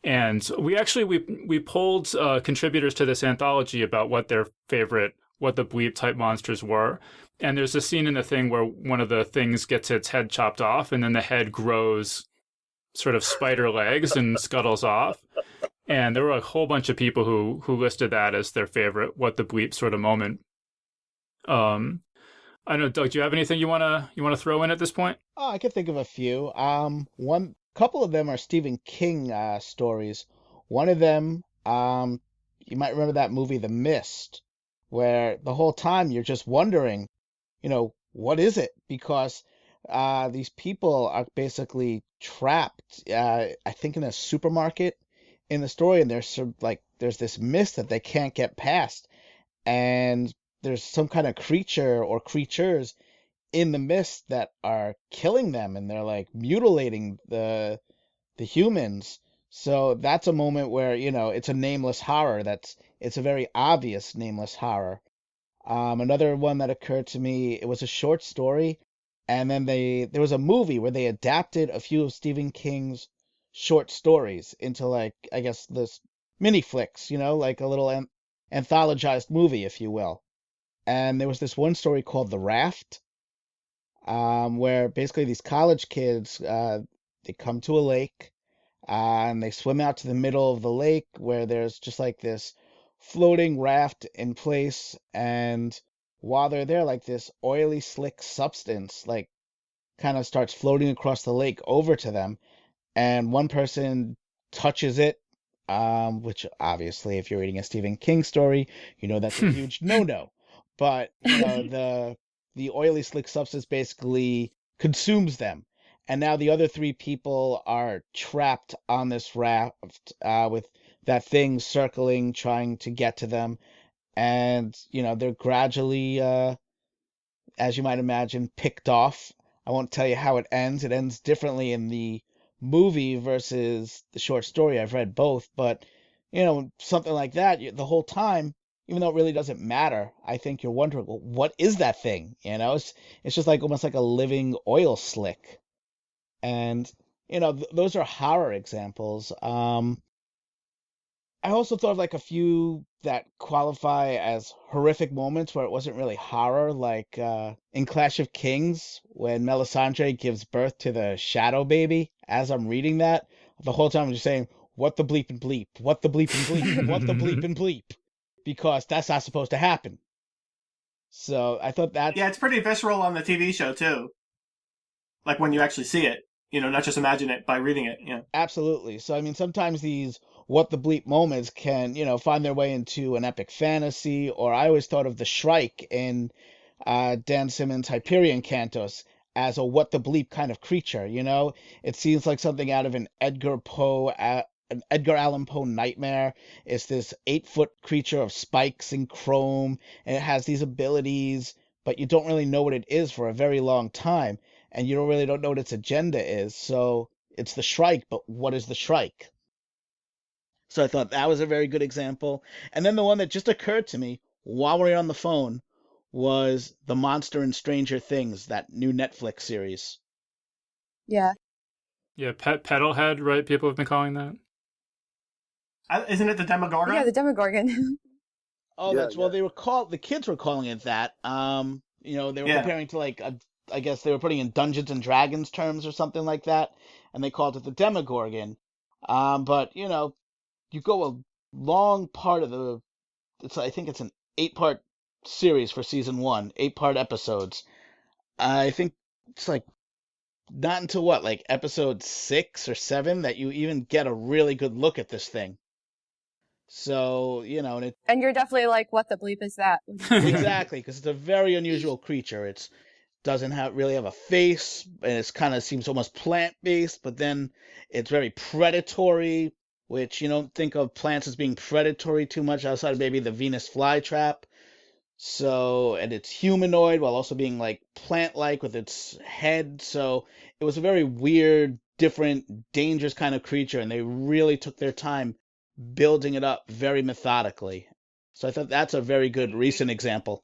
And we polled contributors to this anthology about what their favorite what the bleep type monsters were. And there's a scene in the thing where one of the things gets its head chopped off, and then the head grows sort of spider legs and scuttles off. And there were a whole bunch of people who listed that as their favorite what the bleep sort of moment. I don't know, Doug, do you have anything you wanna throw in at this point? Oh, I can think of a few. One couple of them are Stephen King stories. One of them, you might remember that movie The Mist, where the whole time you're just wondering, what is it? Because these people are basically trapped, I think in a supermarket in the story, and there's this mist that they can't get past, and there's some kind of creature or creatures in the mist that are killing them, and they're like mutilating the humans. So that's a moment where, it's a nameless horror. It's a very obvious nameless horror. Another one that occurred to me, it was a short story, and then there was a movie where they adapted a few of Stephen King's short stories into, like, I guess this mini flicks, like a little anthologized movie, if you will. And there was this one story called The Raft, where basically these college kids, they come to a lake, and they swim out to the middle of the lake where there's just like this floating raft in place, and while they're there, like this oily, slick substance, like, kind of starts floating across the lake over to them, and one person touches it, which obviously, if you're reading a Stephen King story, that's a huge no-no. But, the oily, slick substance basically consumes them. And now the other three people are trapped on this raft with that thing circling, trying to get to them. And, they're gradually, as you might imagine, picked off. I won't tell you how it ends. It ends differently in the movie versus the short story. I've read both. But, something like that, the whole time, even though it really doesn't matter, I think you're wondering, well, what is that thing? It's just like almost like a living oil slick. And, those are horror examples. I also thought of like a few that qualify as horrific moments where it wasn't really horror, like in Clash of Kings, when Melisandre gives birth to the shadow baby. As I'm reading that, the whole time I'm just saying, what the bleep and bleep, what the bleep and bleep, what the bleep and bleep, because that's not supposed to happen. So I thought that... Yeah, it's pretty visceral on the TV show, too. Like when you actually see it, not just imagine it by reading it. Yeah. Absolutely. So, I mean, sometimes these what the bleep moments can, find their way into an epic fantasy, or I always thought of the Shrike in Dan Simmons' Hyperion Cantos as a what the bleep kind of creature, It seems like something out of an Edgar Allan Poe nightmare. It's this 8-foot creature of spikes and chrome, and it has these abilities, but you don't really know what it is for a very long time, and you don't know what its agenda is. So it's the Shrike, but what is the Shrike? So I thought that was a very good example. And then the one that just occurred to me while we were on the phone was The Monster in Stranger Things, that new Netflix series. Yeah. Yeah, Petalhead, right? People have been calling that. Isn't it the Demogorgon? Yeah, the Demogorgon. Oh, Yeah, well, the kids were calling it that. They were comparing to I guess they were putting in Dungeons and Dragons terms or something like that, and they called it the Demogorgon. But, you go a long part of I think it's an 8-part series for season 1, 8-part episodes. I think it's like not until episode 6 or 7 that you even get a really good look at this thing. So, And you're definitely like, what the bleep is that? exactly, because it's a very unusual creature. It doesn't really have a face, and it kind of seems almost plant-based, but then it's very predatory, which you don't think of plants as being predatory too much outside of maybe the Venus flytrap. So, and it's humanoid while also being like plant-like with its head. So it was a very weird, different, dangerous kind of creature, and they really took their time building it up very methodically. So I thought that's a very good recent example.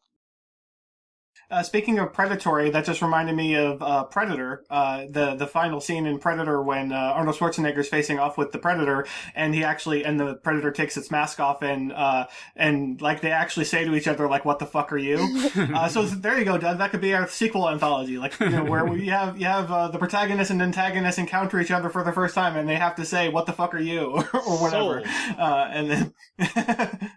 Speaking of predatory, that just reminded me of Predator, the final scene in Predator when Arnold Schwarzenegger's facing off with the Predator, and the Predator takes its mask off, and like they actually say to each other, like, "What the fuck are you?" So there you go, Doug. That could be our sequel anthology, like where we have the protagonist and antagonist encounter each other for the first time, and they have to say, "What the fuck are you?" or whatever, and then.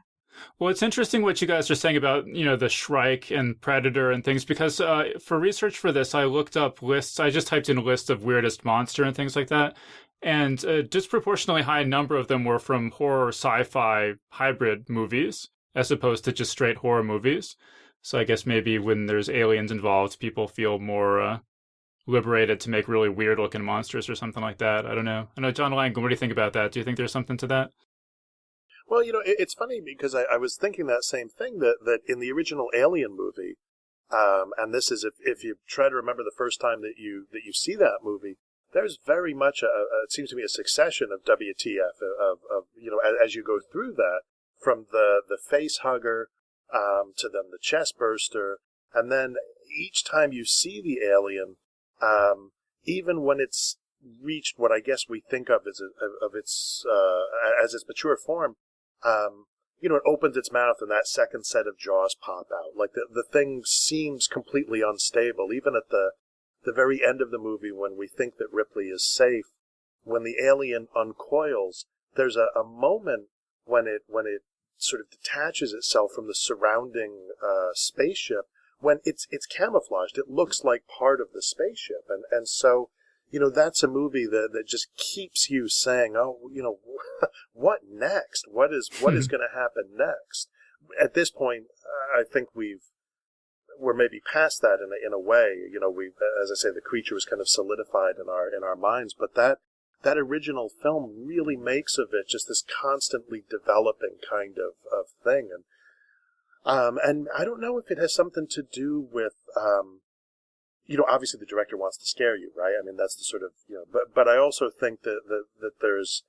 Well, it's interesting what you guys are saying about, the Shrike and Predator and things, because for research for this, I looked up lists. I just typed in a list of weirdest monster and things like that. And a disproportionately high number of them were from horror sci-fi hybrid movies, as opposed to just straight horror movies. So I guess maybe when there's aliens involved, people feel more liberated to make really weird looking monsters or something like that. I don't know. I know, John Langan, what do you think about that? Do you think there's something to that? Well, it's funny because I was thinking that same thing, that in the original Alien movie, and this is if you try to remember the first time that you see that movie, there's very much it seems to me a succession of WTF of as you go through that, from the face hugger to then the chest burster, and then each time you see the alien, even when it's reached what I guess we think of as its mature form. It opens its mouth and that second set of jaws pop out. Like the thing seems completely unstable. Even at the very end of the movie, when we think that Ripley is safe, when the alien uncoils, there's a moment when it sort of detaches itself from the surrounding spaceship, when it's camouflaged. It looks like part of the spaceship. And so, that's a movie that just keeps you saying, oh, what next? What is going to happen next? At this point, I think we're maybe past that in a way. We, as I say, the creature was kind of solidified in our minds, but that original film really makes of it just this constantly developing kind of thing. And I don't know if it has something to do with, obviously the director wants to scare you, right? I mean, that's the sort of, but I also think that there's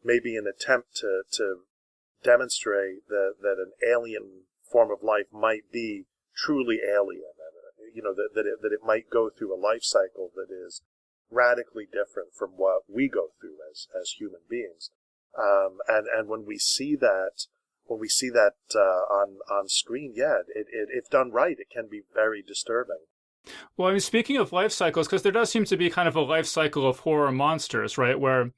maybe an attempt to demonstrate that an alien form of life might be truly alien, and, that it might go through a life cycle that is radically different from what we go through as human beings. And when we see that on screen, if done right, it can be very disturbing. Well, I mean, speaking of life cycles, because there does seem to be kind of a life cycle of horror monsters, right? Where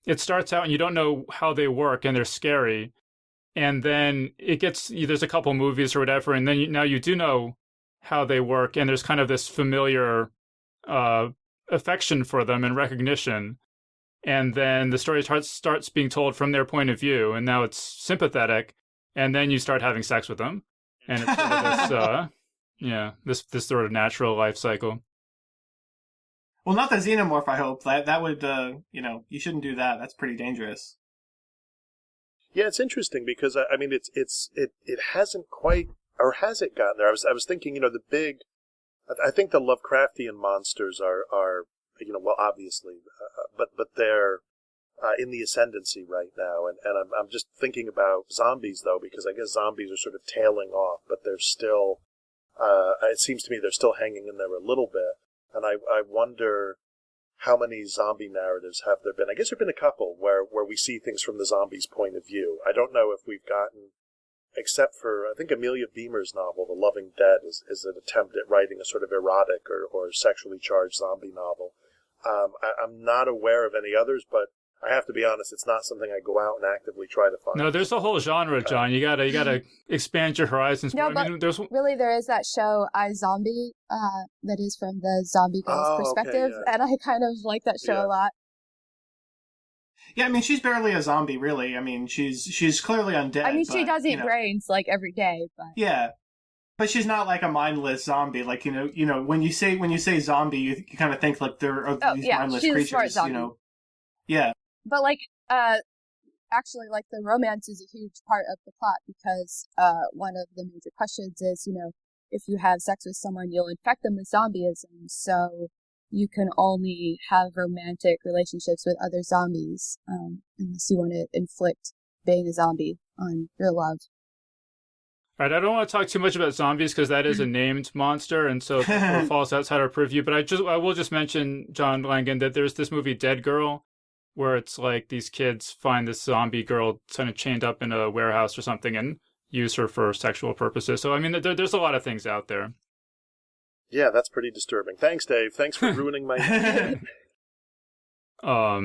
it starts out and you don't know how they work and they're scary. And then there's a couple movies or whatever, and then now you do know how they work, and there's kind of this familiar affection for them and recognition. And then the story starts being told from their point of view, and now it's sympathetic, and then you start having sex with them. And it's sort of this this sort of natural life cycle. Well, not the xenomorph, I hope. That would, you shouldn't do that. That's pretty dangerous. Yeah, it's interesting because, I mean, it hasn't quite, or has it gotten there? I was thinking, I think the Lovecraftian monsters are well, obviously, but they're in the ascendancy right now. And I'm just thinking about zombies, though, because I guess zombies are sort of tailing off, but they're still, it seems to me they're still hanging in there a little bit. And I wonder how many zombie narratives have there been. I guess there have been a couple where we see things from the zombies' point of view. I don't know if we've gotten, except for, I think Amelia Beamer's novel, The Loving Dead, is an attempt at writing a sort of erotic or sexually charged zombie novel. I'm not aware of any others, but I have to be honest, it's not something I go out and actively try to find. No, there's a whole genre, John. You gotta expand your horizons. No, but really there is that show iZombie that is from the zombie girl's perspective, okay, yeah. and I kind of like that show a lot. Yeah, I mean, she's barely a zombie, really. I mean, she's clearly undead. I mean, she but, does eat brains like every day, but Yeah, but she's not like a mindless zombie. Like when you say zombie, you kind of think like there are these mindless she's a creatures. smart zombie. Yeah. But like, actually, like the romance is a huge part of the plot because one of the major questions is, if you have sex with someone, you'll infect them with zombieism. So you can only have romantic relationships with other zombies, unless you want to inflict being a zombie on your love. All right, I don't want to talk too much about zombies because that is a named monster, and so it falls outside our purview. But I will just mention, John Langan, that there's this movie Dead Girl, where it's like these kids find this zombie girl kind of chained up in a warehouse or something and use her for sexual purposes. So I mean, there's a lot of things out there. Yeah, that's pretty disturbing. Thanks, Dave. Thanks for ruining my. I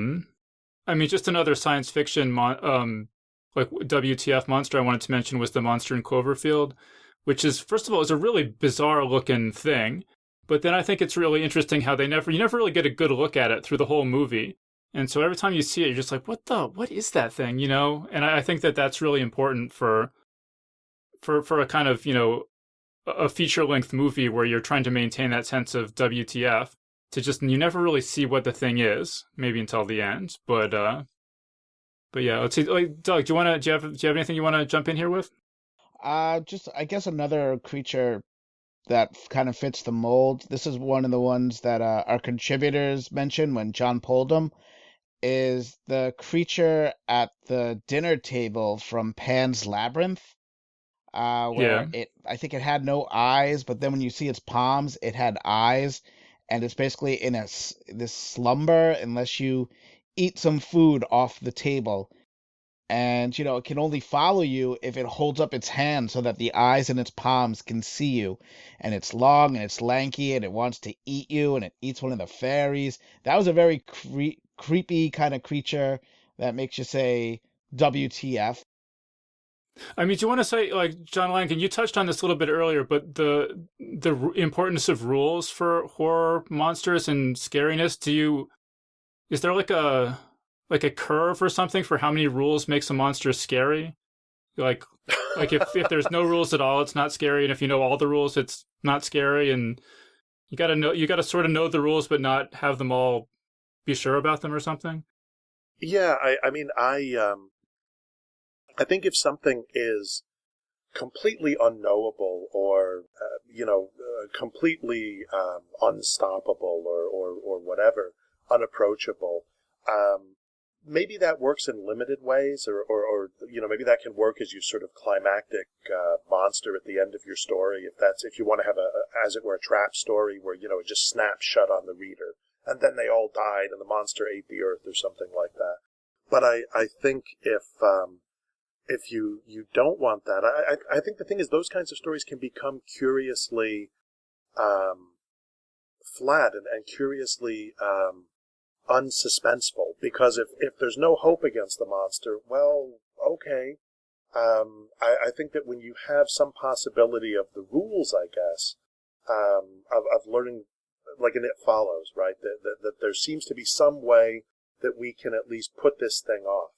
mean, just another science fiction like WTF monster I wanted to mention was the monster in Cloverfield, which is, first of all, is a really bizarre looking thing. But then I think it's really interesting how you never really get a good look at it through the whole movie. And so every time you see it, you're just like, what is that thing, And I think that that's really important for a kind of, a feature-length movie where you're trying to maintain that sense of WTF, you never really see what the thing is, maybe until the end. But yeah, let's see. Doug, do you have anything you want to jump in here with? Just, I guess, another creature that kind of fits the mold. This is one of the ones that our contributors mentioned when John pulled them, is the creature at the dinner table from Pan's Labyrinth, where I think it had no eyes, but then when you see its palms, it had eyes, and it's basically in this slumber unless you eat some food off the table. And, it can only follow you if it holds up its hand so that the eyes in its palms can see you. And it's long and it's lanky and it wants to eat you and it eats one of the fairies. That was a very creepy kind of creature that makes you say, WTF. I mean, do you want to say, like, John Langan, you touched on this a little bit earlier, but the importance of rules for horror monsters and scariness, is there like a curve or something for how many rules makes a monster scary? Like if there's no rules at all, it's not scary, and if you know all the rules, it's not scary, and you gotta sort of know the rules but not have them all be sure about them or something. Yeah, I think if something is completely unknowable or completely unstoppable or whatever, unapproachable, maybe that works in limited ways, or maybe that can work as your sort of climactic monster at the end of your story, if you want to have as it were, a trap story where it just snaps shut on the reader and then they all died and the monster ate the earth or something like that. But I think if you don't want that, I think the thing is those kinds of stories can become curiously flat and curiously unsuspenseful, because if there's no hope against the monster, well, okay. I think that when you have some possibility of the rules, I guess, of learning, like in It Follows, right, that there seems to be some way that we can at least put this thing off.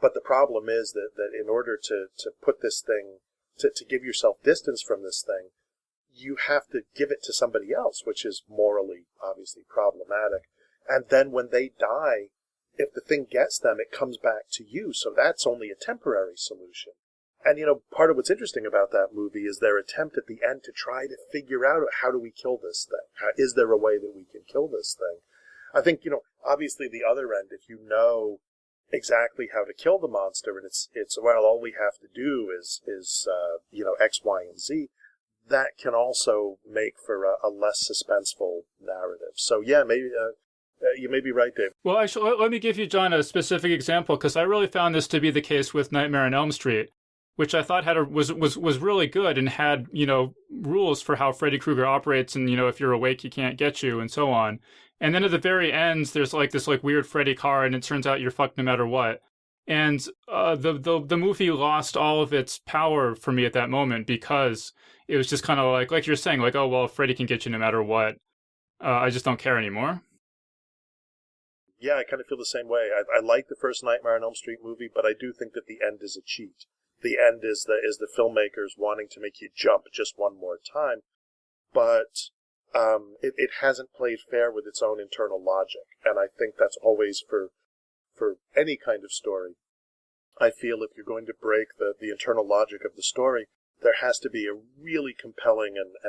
But the problem is that in order to put this thing, to give yourself distance from this thing, you have to give it to somebody else, which is morally, obviously, problematic. And then when they die, if the thing gets them, it comes back to you. So that's only a temporary solution. And, part of what's interesting about that movie is their attempt at the end to try to figure out, how do we kill this thing? Is there a way that we can kill this thing? I think, obviously the other end, if you know exactly how to kill the monster and it's well, all we have to do is X, Y, and Z, that can also make for a less suspenseful narrative. So yeah, maybe you may be right, Dave. Well, actually, let me give you, John, a specific example, because I really found this to be the case with Nightmare on Elm Street, which I thought was really good and had, rules for how Freddy Krueger operates, and, if you're awake, he can't get you, and so on. And then at the very end, there's like this weird Freddy car, and it turns out you're fucked no matter what. And the movie lost all of its power for me at that moment, because it was just kind of like you're saying, oh, well, Freddy can get you no matter what. I just don't care anymore. Yeah, I kind of feel the same way. I like the first Nightmare on Elm Street movie, but I do think that the end is a cheat. The end is the filmmakers wanting to make you jump just one more time, but it hasn't played fair with its own internal logic, and I think that's always for any kind of story. I feel if you're going to break the internal logic of the story, there has to be a really compelling and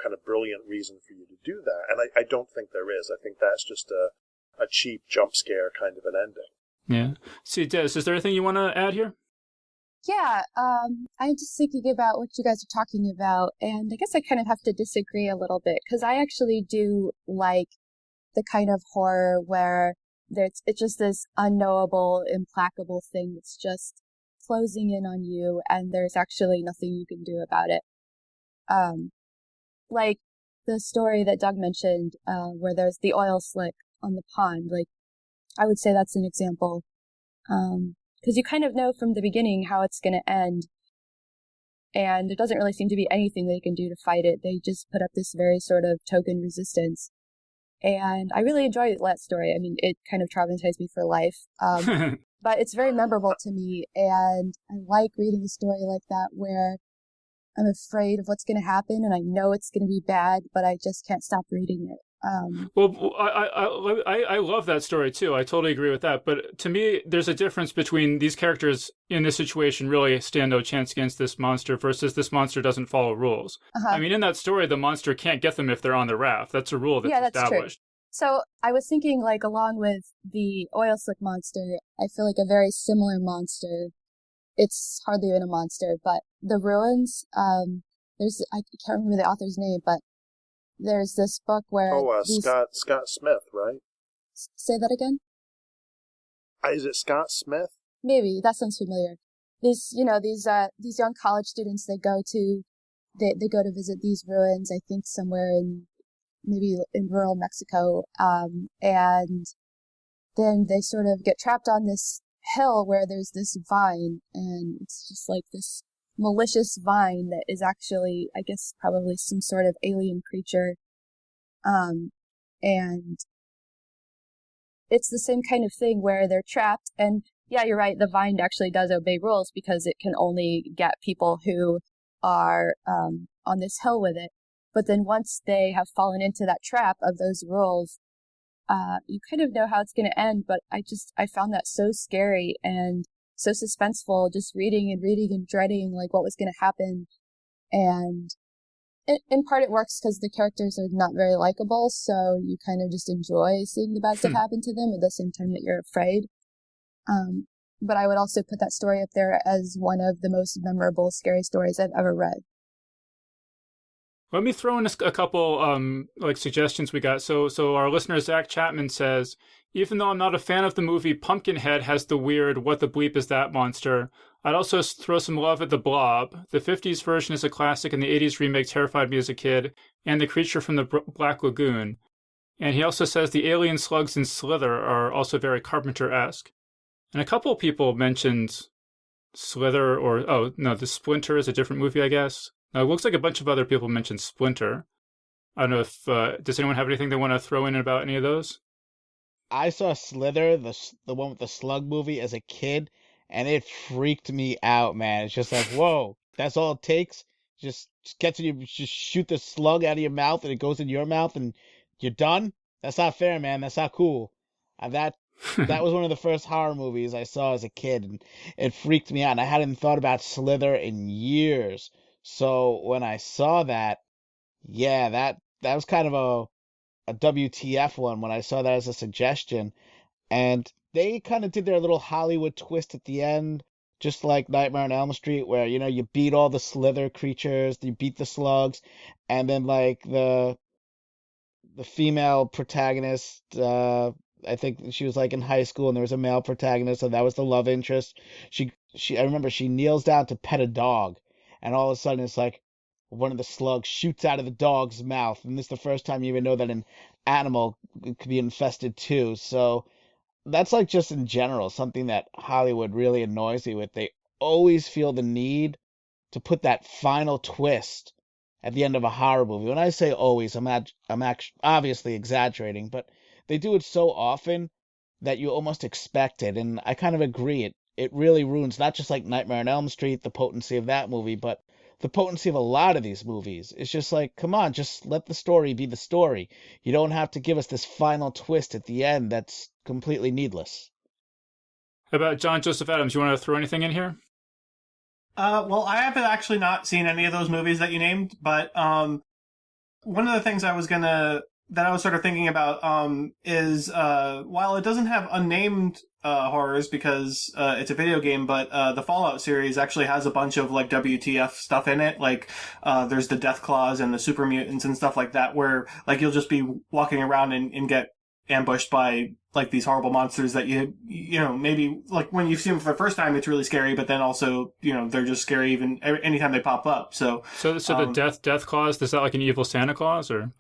kind of brilliant reason for you to do that, and I don't think there is. I think that's just a cheap jump scare kind of an ending. Yeah. See, Des, is there anything you want to add here? Yeah, I'm just thinking about what you guys are talking about, and I guess I kind of have to disagree a little bit, because I actually do like the kind of horror where it's just this unknowable, implacable thing that's just closing in on you, and there's actually nothing you can do about it. Like the story that Doug mentioned, where there's the oil slick on the pond, like, I would say that's an example. Because you kind of know from the beginning how it's going to end, and there doesn't really seem to be anything they can do to fight it. They just put up this very sort of token resistance. And I really enjoyed that story. I mean, it kind of traumatized me for life. But it's very memorable to me, and I like reading a story like that where I'm afraid of what's going to happen, and I know it's going to be bad, but I just can't stop reading it. Well, I love that story too. I totally agree with that. But to me, there's a difference between these characters in this situation really stand no chance against this monster versus this monster doesn't follow rules. I mean, in that story, the monster can't get them if they're on the raft. That's a rule that's established. True. So I was thinking, like, along with the oil slick monster, I feel like a very similar monster. It's hardly even a monster, but the ruins. I can't remember the author's name, but there's this book where Scott Smith, right? Say that again? Is it Scott Smith? Maybe, that sounds familiar. These young college students, they go to visit these ruins, I think somewhere maybe in rural Mexico, and then they sort of get trapped on this hill where there's this vine, and it's just like this malicious vine that is actually, I guess, probably some sort of alien creature. And it's the same kind of thing where they're trapped, and yeah, you're right, the vine actually does obey rules because it can only get people who are on this hill with it. But then once they have fallen into that trap of those rules, you kind of know how it's going to end, but I found that so scary and so suspenseful, just reading and dreading like what was going to happen. And in part it works because the characters are not very likable, so you kind of just enjoy seeing the bad stuff happen to them at the same time that you're afraid. But I would also put that story up there as one of the most memorable scary stories I've ever read. Let me throw in a couple suggestions we got. So our listener Zach Chapman says, even though I'm not a fan of the movie, Pumpkinhead has the weird "what the bleep is that" monster. I'd also throw some love at The Blob. The 50s version is a classic, and the 80s remake terrified me as a kid, and The Creature from the Black Lagoon. And he also says the alien slugs in Slither are also very Carpenter-esque. And a couple of people mentioned Slither, the Splinter is a different movie, I guess. Now, it looks like a bunch of other people mentioned Splinter. I don't know if, does anyone have anything they want to throw in about any of those? I saw Slither, the one with the slug movie, as a kid, and it freaked me out, man. It's just like, whoa, that's all it takes? Just gets you, just shoot the slug out of your mouth and it goes in your mouth and you're done? That's not fair, man. That's not cool. That was one of the first horror movies I saw as a kid, and it freaked me out, and I hadn't thought about Slither in years. So when I saw that, yeah, that was kind of a WTF one when I saw that as a suggestion. And they kind of did their little Hollywood twist at the end, just like Nightmare on Elm Street, where, you beat all the Slither creatures, you beat the slugs, and then like the female protagonist, I think she was like in high school and there was a male protagonist, so that was the love interest. I remember she kneels down to pet a dog, and all of a sudden it's like one of the slugs shoots out of the dog's mouth, and this is the first time you even know that an animal could be infested too. So that's like just in general something that Hollywood really annoys me with. They always feel the need to put that final twist at the end of a horror movie. When I say always, I'm actually obviously exaggerating, but they do it so often that you almost expect it. And I kind of agree. It really ruins not just like Nightmare on Elm Street, the potency of that movie, but the potency of a lot of these movies. It's just like, come on, just let the story be the story. You don't have to give us this final twist at the end that's completely needless. How about John Joseph Adams? You want to throw anything in here? Well, I haven't actually not seen any of those movies that you named, but one of the things that I was sort of thinking about is while it doesn't have unnamed horrors because it's a video game, but the Fallout series actually has a bunch of like WTF stuff in it. Like there's the Death Claws and the Super Mutants and stuff like that, where like you'll just be walking around and get ambushed by like these horrible monsters that you know, maybe like when you see them for the first time it's really scary, but then also, you know, they're just scary even anytime they pop up. So the Death Claws, is that like an evil Santa Claus or?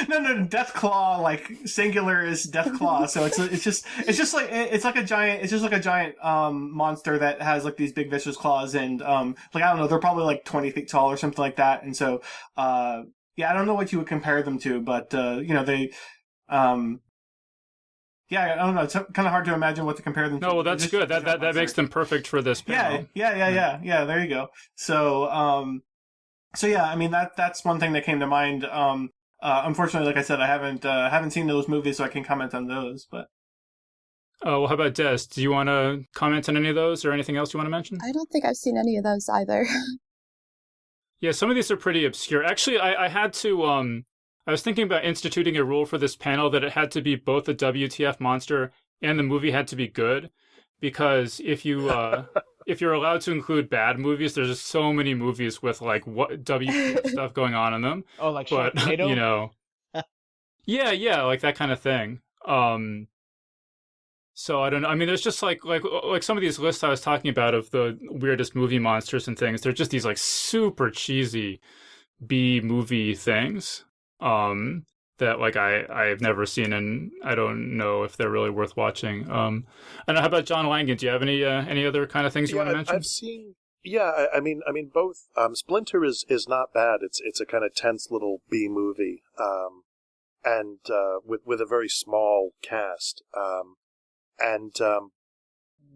No, Death Claw, like singular is Death Claw. So it's just like a giant monster that has like these big vicious claws and like I don't know, they're probably like 20 feet tall or something like that. And so yeah, I don't know what you would compare them to, but you know, they yeah, I don't know. It's kind of hard to imagine what to compare them to. No, well, that's good. That makes them perfect for this panel. Yeah. There you go. So yeah, I mean that's one thing that came to mind. Unfortunately, like I said, I haven't seen those movies, so I can comment on those. But well, how about Des? Do you want to comment on any of those, or anything else you want to mention? I don't think I've seen any of those either. Yeah, some of these are pretty obscure. Actually, I had to. I was thinking about instituting a rule for this panel that it had to be both a WTF monster and the movie had to be good, because if you if you're allowed to include bad movies, there's just so many movies with like what WTF stuff going on in them. Oh, like but Sharknado? You know, yeah, like that kind of thing. So I don't know. I mean, there's just like some of these lists I was talking about of the weirdest movie monsters and things. They're just these like super cheesy B movie things. That like I've never seen, and I don't know if they're really worth watching. And how about John Langan? Do you have any other kind of things you want to mention? I've seen. Yeah, I mean both. Splinter is not bad. It's a kind of tense little B movie, and with a very small cast.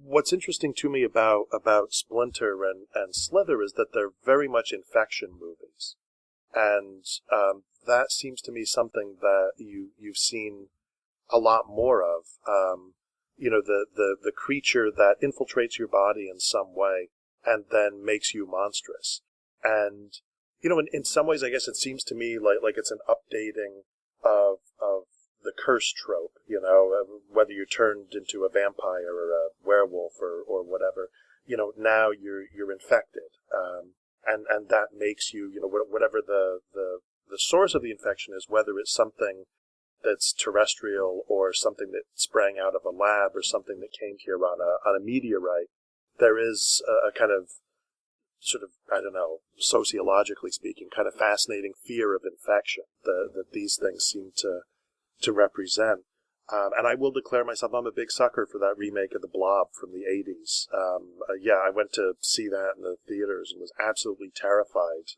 What's interesting to me about Splinter and Slither is that they're very much infection movies, and that seems to me something that you've seen a lot more of. You know, the creature that infiltrates your body in some way and then makes you monstrous. And you know, in some ways, I guess it seems to me like it's an updating of the curse trope. You know, whether you're turned into a vampire or a werewolf or whatever. You know, now you're infected, and that makes you, you know, whatever the source of the infection is, whether it's something that's terrestrial or something that sprang out of a lab or something that came here on a meteorite, there is a kind of sort of, I don't know, sociologically speaking, kind of fascinating fear of infection that these things seem to represent. And I will declare myself, I'm a big sucker for that remake of The Blob from the 80s. Yeah, I went to see that in the theaters and was absolutely terrified.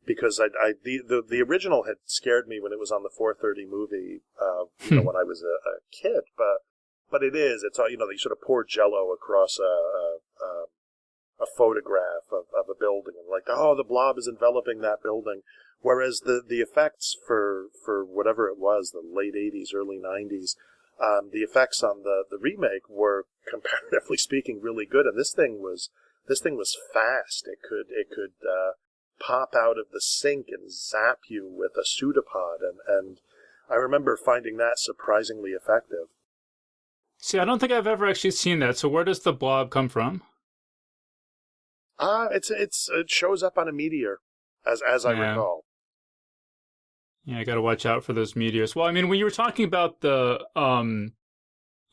Because the original had scared me when it was on the 4:30 movie, you know, when I was a kid. But it's all, you know, they sort of pour Jello across a photograph of a building and like, oh, the blob is enveloping that building. Whereas the effects for whatever it was, the late 80s, early 90s, the effects on the remake were, comparatively speaking, really good. And this thing was fast. It could pop out of the sink and zap you with a pseudopod, and I remember finding that surprisingly effective. See, I don't think I've ever actually seen that. So where does the blob come from? It shows up on a meteor, as I recall. Yeah, I got to watch out for those meteors. Well, I mean, when you were talking about the you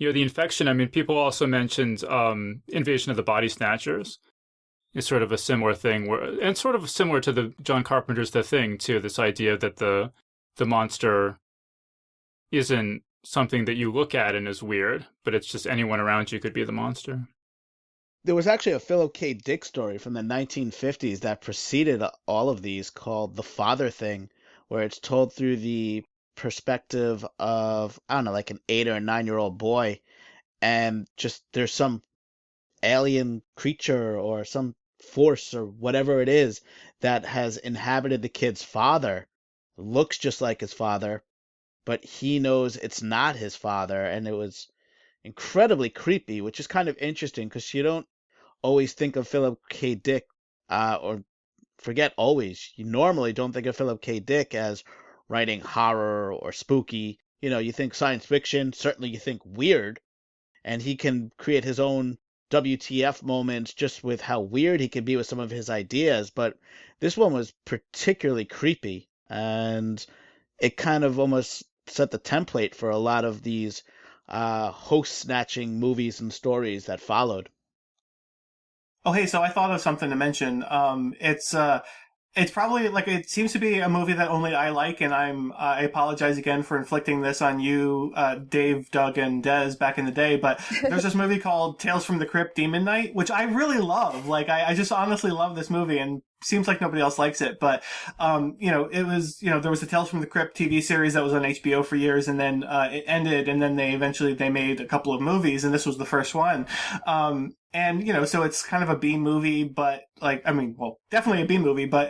know, the infection, I mean, people also mentioned Invasion of the Body Snatchers. Is sort of a similar thing, and sort of similar to the John Carpenter's The Thing too. This idea that the monster isn't something that you look at and is weird, but it's just anyone around you could be the monster. There was actually a Philip K. Dick story from the 1950s that preceded all of these called The Father Thing, where it's told through the perspective of, I don't know, like an 8 or 9-year-old boy, and just there's some alien creature or some force or whatever it is that has inhabited the kid's father, looks just like his father, but he knows it's not his father, and it was incredibly creepy, which is kind of interesting because you don't always think of Philip K. Dick, or forget always, you normally don't think of Philip K. Dick as writing horror or spooky. You know, you think science fiction, certainly you think weird, and he can create his own WTF moments just with how weird he can be with some of his ideas, but this one was particularly creepy, and it kind of almost set the template for a lot of these host-snatching movies and stories that followed. Oh, hey, so I thought of something to mention. It's probably like, it seems to be a movie that only I like, and I apologize again for inflicting this on you, Dave, Doug, and Des back in the day, but there's this movie called Tales from the Crypt Demon Night, which I really love. Like, I just honestly love this movie, and seems like nobody else likes it, but, it was, there was the Tales from the Crypt TV series that was on HBO for years, and then, it ended, and then they made a couple of movies, and this was the first one. And, so it's kind of a B movie, but definitely a B movie, but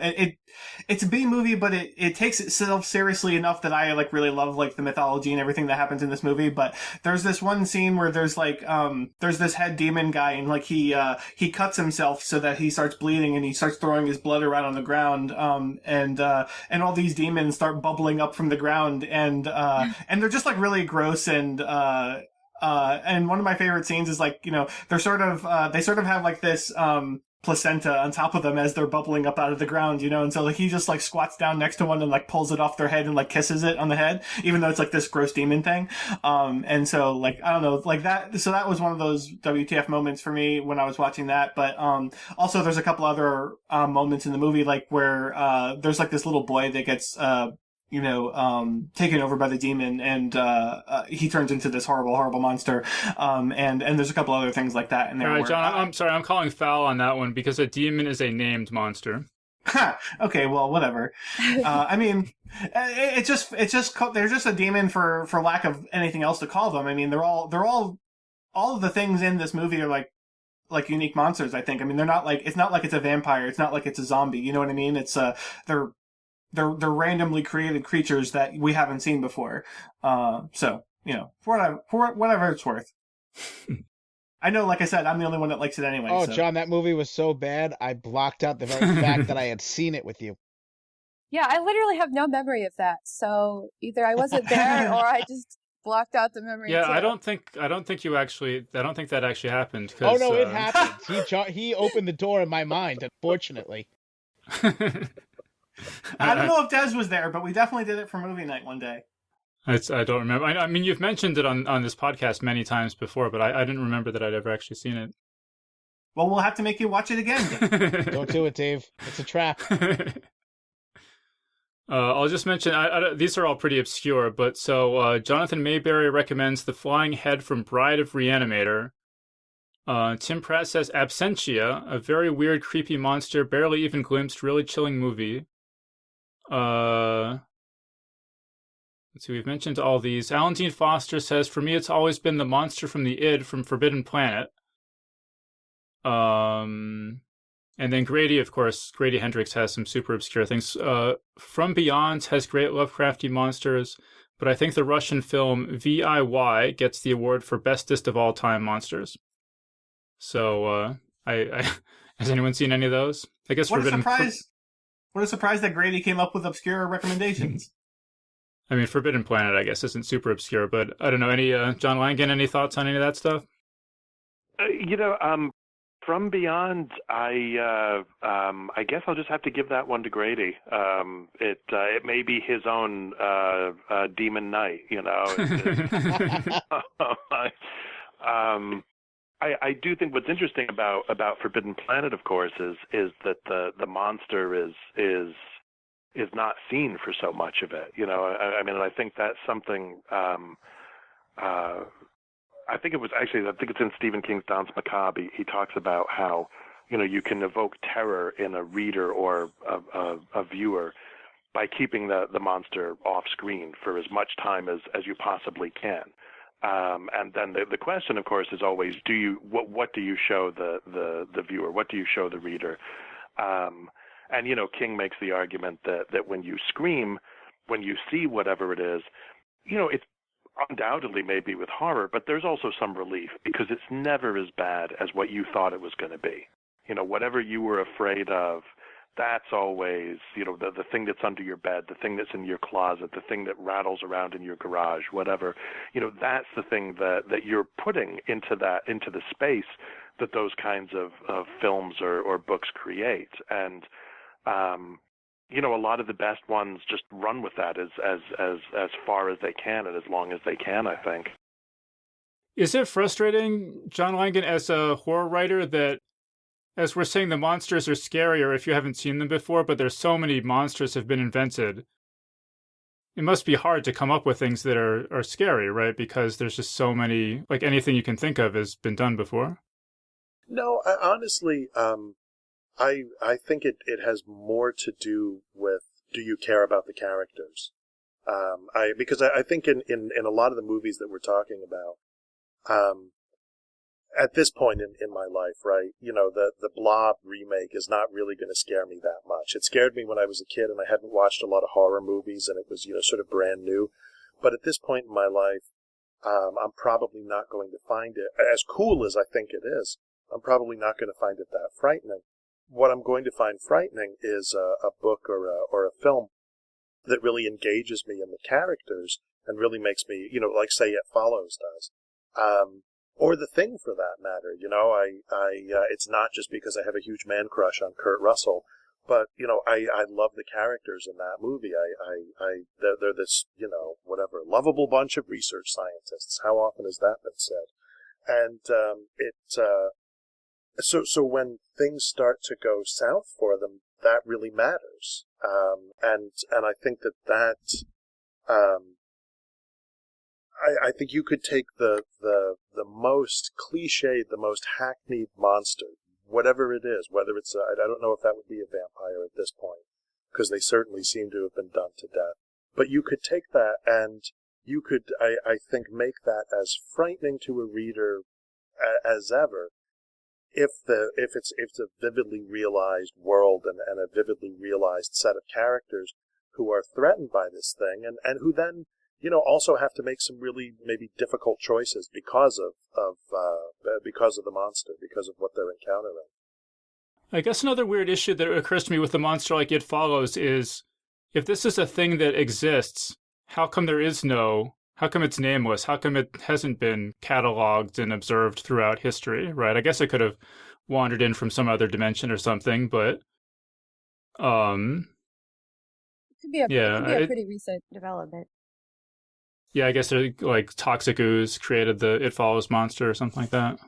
it's a B movie, but it takes itself seriously enough that I really love the mythology and everything that happens in this movie. But there's this one scene where there's there's this head demon guy, and he cuts himself so that he starts bleeding, and he starts throwing his blood around on the ground. And all these demons start bubbling up from the ground, and they're just really gross, and one of my favorite scenes is they're they sort of have this placenta on top of them as they're bubbling up out of the ground, and so he just squats down next to one and pulls it off their head and kisses it on the head, even though it's this gross demon thing. And so I don't know, that. So that was one of those WTF moments for me when I was watching that. But also there's a couple other moments in the movie where there's this little boy that gets taken over by the demon, and he turns into this horrible monster. And there's a couple other things like that in there. All right, John, I'm sorry, I'm calling foul on that one because a demon is a named monster. Okay, well, whatever. It's just they're just a demon for lack of anything else to call them. I mean, they're all of the things in this movie are like unique monsters, I think. I mean, they're not it's not like it's a vampire. It's not like it's a zombie. You know what I mean? It's they're randomly created creatures that we haven't seen before. So, for whatever it's worth. I know, like I said, I'm the only one that likes it anyway. Oh, so. John, that movie was so bad, I blocked out the very fact that I had seen it with you. Yeah, I literally have no memory of that. So either I wasn't there or I just blocked out the memory. Yeah, too. I don't think that actually happened. Oh no, it happened. He opened the door in my mind, unfortunately. I don't know if Des was there, but we definitely did it for movie night one day. I don't remember. I mean, you've mentioned it on this podcast many times before, but I didn't remember that I'd ever actually seen it. Well, we'll have to make you watch it again, Dave. Don't do it, Dave. It's a trap. I'll just mention, these are all pretty obscure, but so Jonathan Mayberry recommends The Flying Head from Bride of Reanimator. Tim Pratt says Absentia, a very weird, creepy monster, barely even glimpsed, really chilling movie. Let's see, we've mentioned all these. Alan Dean Foster says, for me, it's always been the monster from the id from Forbidden Planet. And then Grady, of course, Grady Hendrix has some super obscure things. From Beyond has great Lovecrafty monsters, but I think the Russian film VIY gets the award for bestest of all time monsters. So, has anyone seen any of those? I guess What a surprise that Grady came up with obscure recommendations. I mean, Forbidden Planet, I guess, isn't super obscure, but I don't know. Any John Langan, any thoughts on any of that stuff? From Beyond, I guess I'll just have to give that one to Grady. It may be his own Demon Night, I do think what's interesting about Forbidden Planet, of course, is that the monster is not seen for so much of it. I think that's something. I think it's in Stephen King's Danse Macabre. He talks about how you can evoke terror in a reader or a viewer, by keeping the monster off screen for as much time as you possibly can. And then the question, of course, is always, what do you show the viewer? What do you show the reader? And, King makes the argument that when you scream, when you see whatever it is, it's undoubtedly maybe with horror, but there's also some relief because it's never as bad as what you thought it was going to be. Whatever you were afraid of, that's always, the thing that's under your bed, the thing that's in your closet, the thing that rattles around in your garage, whatever, that's the thing that you're putting into the space that those kinds of films or books create. And, a lot of the best ones just run with that as far as they can and as long as they can, I think. Is it frustrating, John Langan, as a horror writer, that, as we're saying, the monsters are scarier if you haven't seen them before, but there's so many monsters have been invented? It must be hard to come up with things that are scary, right? Because there's just so many, like anything you can think of has been done before. No, honestly, I think it has more to do with, do you care about the characters? Because I think in a lot of the movies that we're talking about, at this point in my life, right, the Blob remake is not really going to scare me that much. It scared me when I was a kid and I hadn't watched a lot of horror movies and it was, sort of brand new. But at this point in my life, I'm probably not going to find it, as cool as I think it is, I'm probably not going to find it that frightening. What I'm going to find frightening is a book or a film that really engages me in the characters and really makes me, like say It Follows does. Or The Thing, for that matter. It's not just because I have a huge man crush on Kurt Russell, but, I love the characters in that movie. They're this, whatever, lovable bunch of research scientists. How often has that been said? And, So when things start to go south for them, that really matters. And I think that, I think you could take the most cliched, the most hackneyed monster, whatever it is, whether it's I don't know if that would be a vampire at this point, because they certainly seem to have been done to death. But you could take that and you could, I think, make that as frightening to a reader as ever, if it's a vividly realized world and a vividly realized set of characters who are threatened by this thing and who then, also have to make some really maybe difficult choices because of the monster, because of what they're encountering. I guess another weird issue that occurs to me with a monster like It Follows is, if this is a thing that exists, how come it's nameless? How come it hasn't been cataloged and observed throughout history, right? I guess it could have wandered in from some other dimension or something, but it could be a pretty recent development. Yeah, I guess like Toxic Ooze created the It Follows monster or something like that.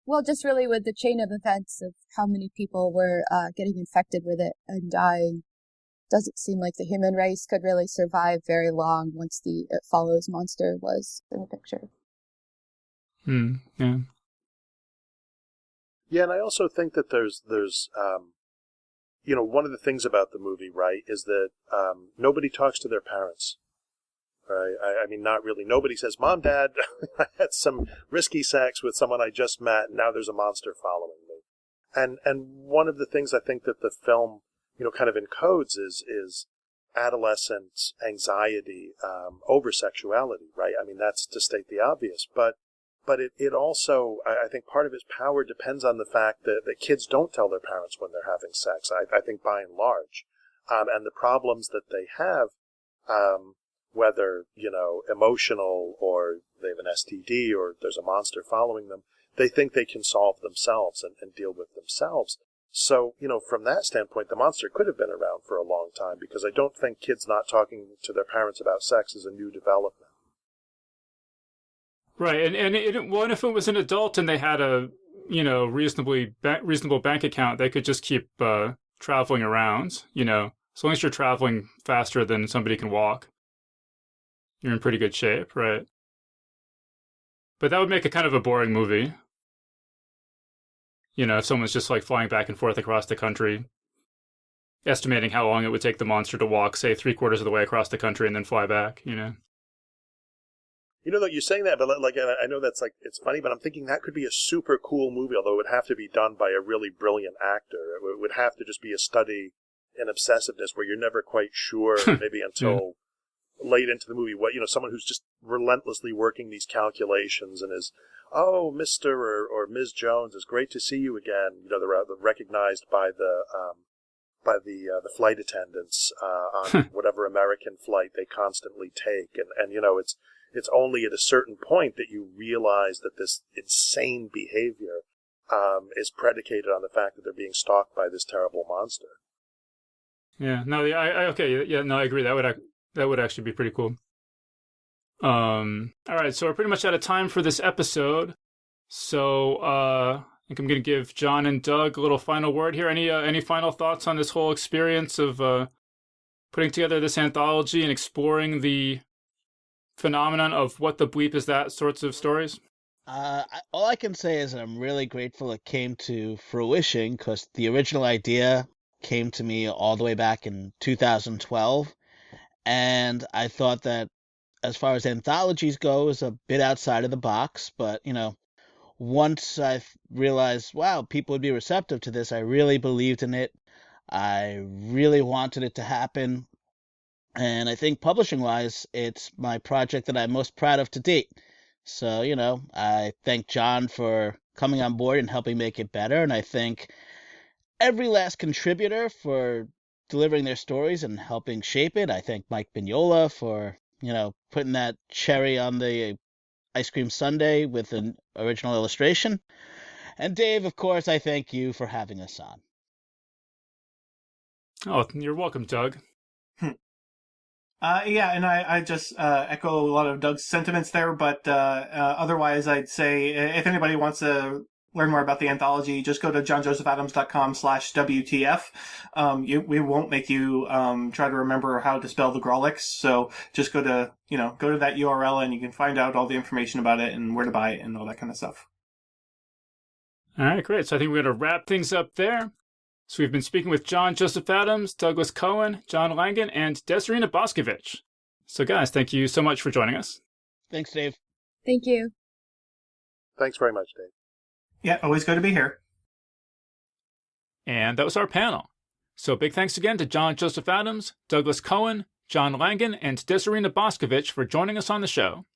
Well, just really with the chain of events of how many people were getting infected with it and dying, doesn't seem like the human race could really survive very long once the It Follows monster was in the picture. Yeah. Yeah, and I also think that there's one of the things about the movie, right, is that nobody talks to their parents. Right? I mean, not really. Nobody says, "Mom, Dad, I had some risky sex with someone I just met, and now there's a monster following me." And one of the things I think that the film, kind of encodes is adolescent anxiety over sexuality, right? I mean, that's to state the obvious, but it also, I think part of its power depends on the fact that kids don't tell their parents when they're having sex, I think by and large. And the problems that they have, whether, emotional or they have an STD or there's a monster following them, they think they can solve themselves and deal with themselves. So, from that standpoint, the monster could have been around for a long time, because I don't think kids not talking to their parents about sex is a new development. Right, and if it was an adult and they had a, reasonable bank account, they could just keep traveling around, as long as you're traveling faster than somebody can walk, you're in pretty good shape, right? But that would make it kind of a boring movie. If someone's just like flying back and forth across the country, estimating how long it would take the monster to walk, say, 3/4 of the way across the country and then fly back, You know, you're saying that, but like, I know that's like, it's funny, but I'm thinking that could be a super cool movie, although it would have to be done by a really brilliant actor. It would have to just be a study in obsessiveness where you're never quite sure, maybe until late into the movie, someone who's just relentlessly working these calculations and is, oh, Mr. or Ms. Jones, it's great to see you again. They're recognized by the flight attendants on whatever American flight they constantly take, and it's only at a certain point that you realize that this insane behavior is predicated on the fact that they're being stalked by this terrible monster. Yeah, no, I agree. That would actually be pretty cool. All right, so we're pretty much out of time for this episode. So I think I'm going to give John and Doug a little final word here. Any final thoughts on this whole experience of putting together this anthology and exploring the phenomenon of what the bleep is that sorts of stories? All I can say is that I'm really grateful it came to fruition, because the original idea came to me all the way back in 2012, and I thought that as far as anthologies go, it was a bit outside of the box, but once I realized, wow, people would be receptive to this, I really believed in it. I really wanted it to happen. And I think publishing-wise, it's my project that I'm most proud of to date. So, I thank John for coming on board and helping make it better. And I thank every last contributor for delivering their stories and helping shape it. I thank Mike Vignola for, putting that cherry on the ice cream sundae with an original illustration. And Dave, of course, I thank you for having us on. Oh, you're welcome, Doug. And I just echo a lot of Doug's sentiments there, but otherwise I'd say if anybody wants to learn more about the anthology, just go to johnjosephadams.com/WTF. We won't make you try to remember how to spell the Grolix, so just go to that URL and you can find out all the information about it and where to buy it and all that kind of stuff. All right, great. So I think we're going to wrap things up there. So we've been speaking with John Joseph Adams, Douglas Cohen, John Langan, and Desirina Boscovich. So guys, thank you so much for joining us. Thanks, Dave. Thank you. Thanks very much, Dave. Yeah, always good to be here. And that was our panel. So big thanks again to John Joseph Adams, Douglas Cohen, John Langan, and Desirina Boscovich for joining us on the show.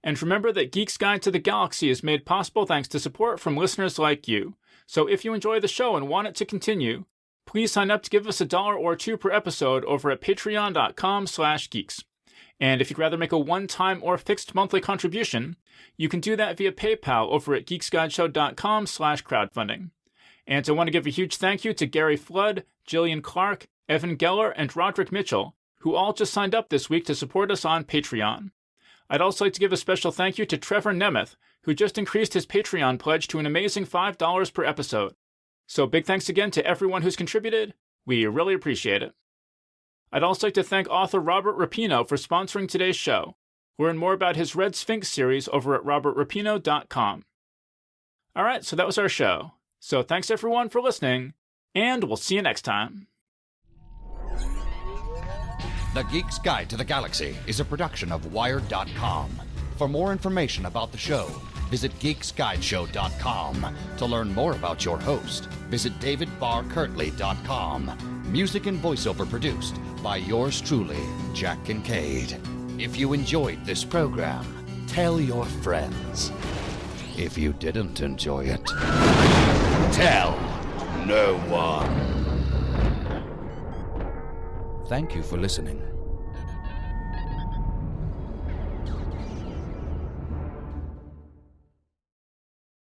And remember that Geek's Guide to the Galaxy is made possible thanks to support from listeners like you. So if you enjoy the show and want it to continue, please sign up to give us $1 or $2 per episode over at patreon.com/geeks. And if you'd rather make a one-time or fixed monthly contribution, you can do that via PayPal over at geeksguideshow.com/crowdfunding. And I want to give a huge thank you to Gary Flood, Jillian Clark, Evan Geller, and Roderick Mitchell, who all just signed up this week to support us on Patreon. I'd also like to give a special thank you to Trevor Nemeth, who just increased his Patreon pledge to an amazing $5 per episode. So big thanks again to everyone who's contributed. We really appreciate it. I'd also like to thank author Robert Rapino for sponsoring today's show. Learn more about his Red Sphinx series over at robertrapino.com. All right, so that was our show. So thanks everyone for listening, and we'll see you next time. The Geek's Guide to the Galaxy is a production of Wired.com. For more information about the show, visit geeksguideshow.com. To learn more about your host, visit davidbarrkirtley.com. Music and voiceover produced by yours truly, Jack Kincaid. If you enjoyed this program, tell your friends. If you didn't enjoy it, tell no one. Thank you for listening.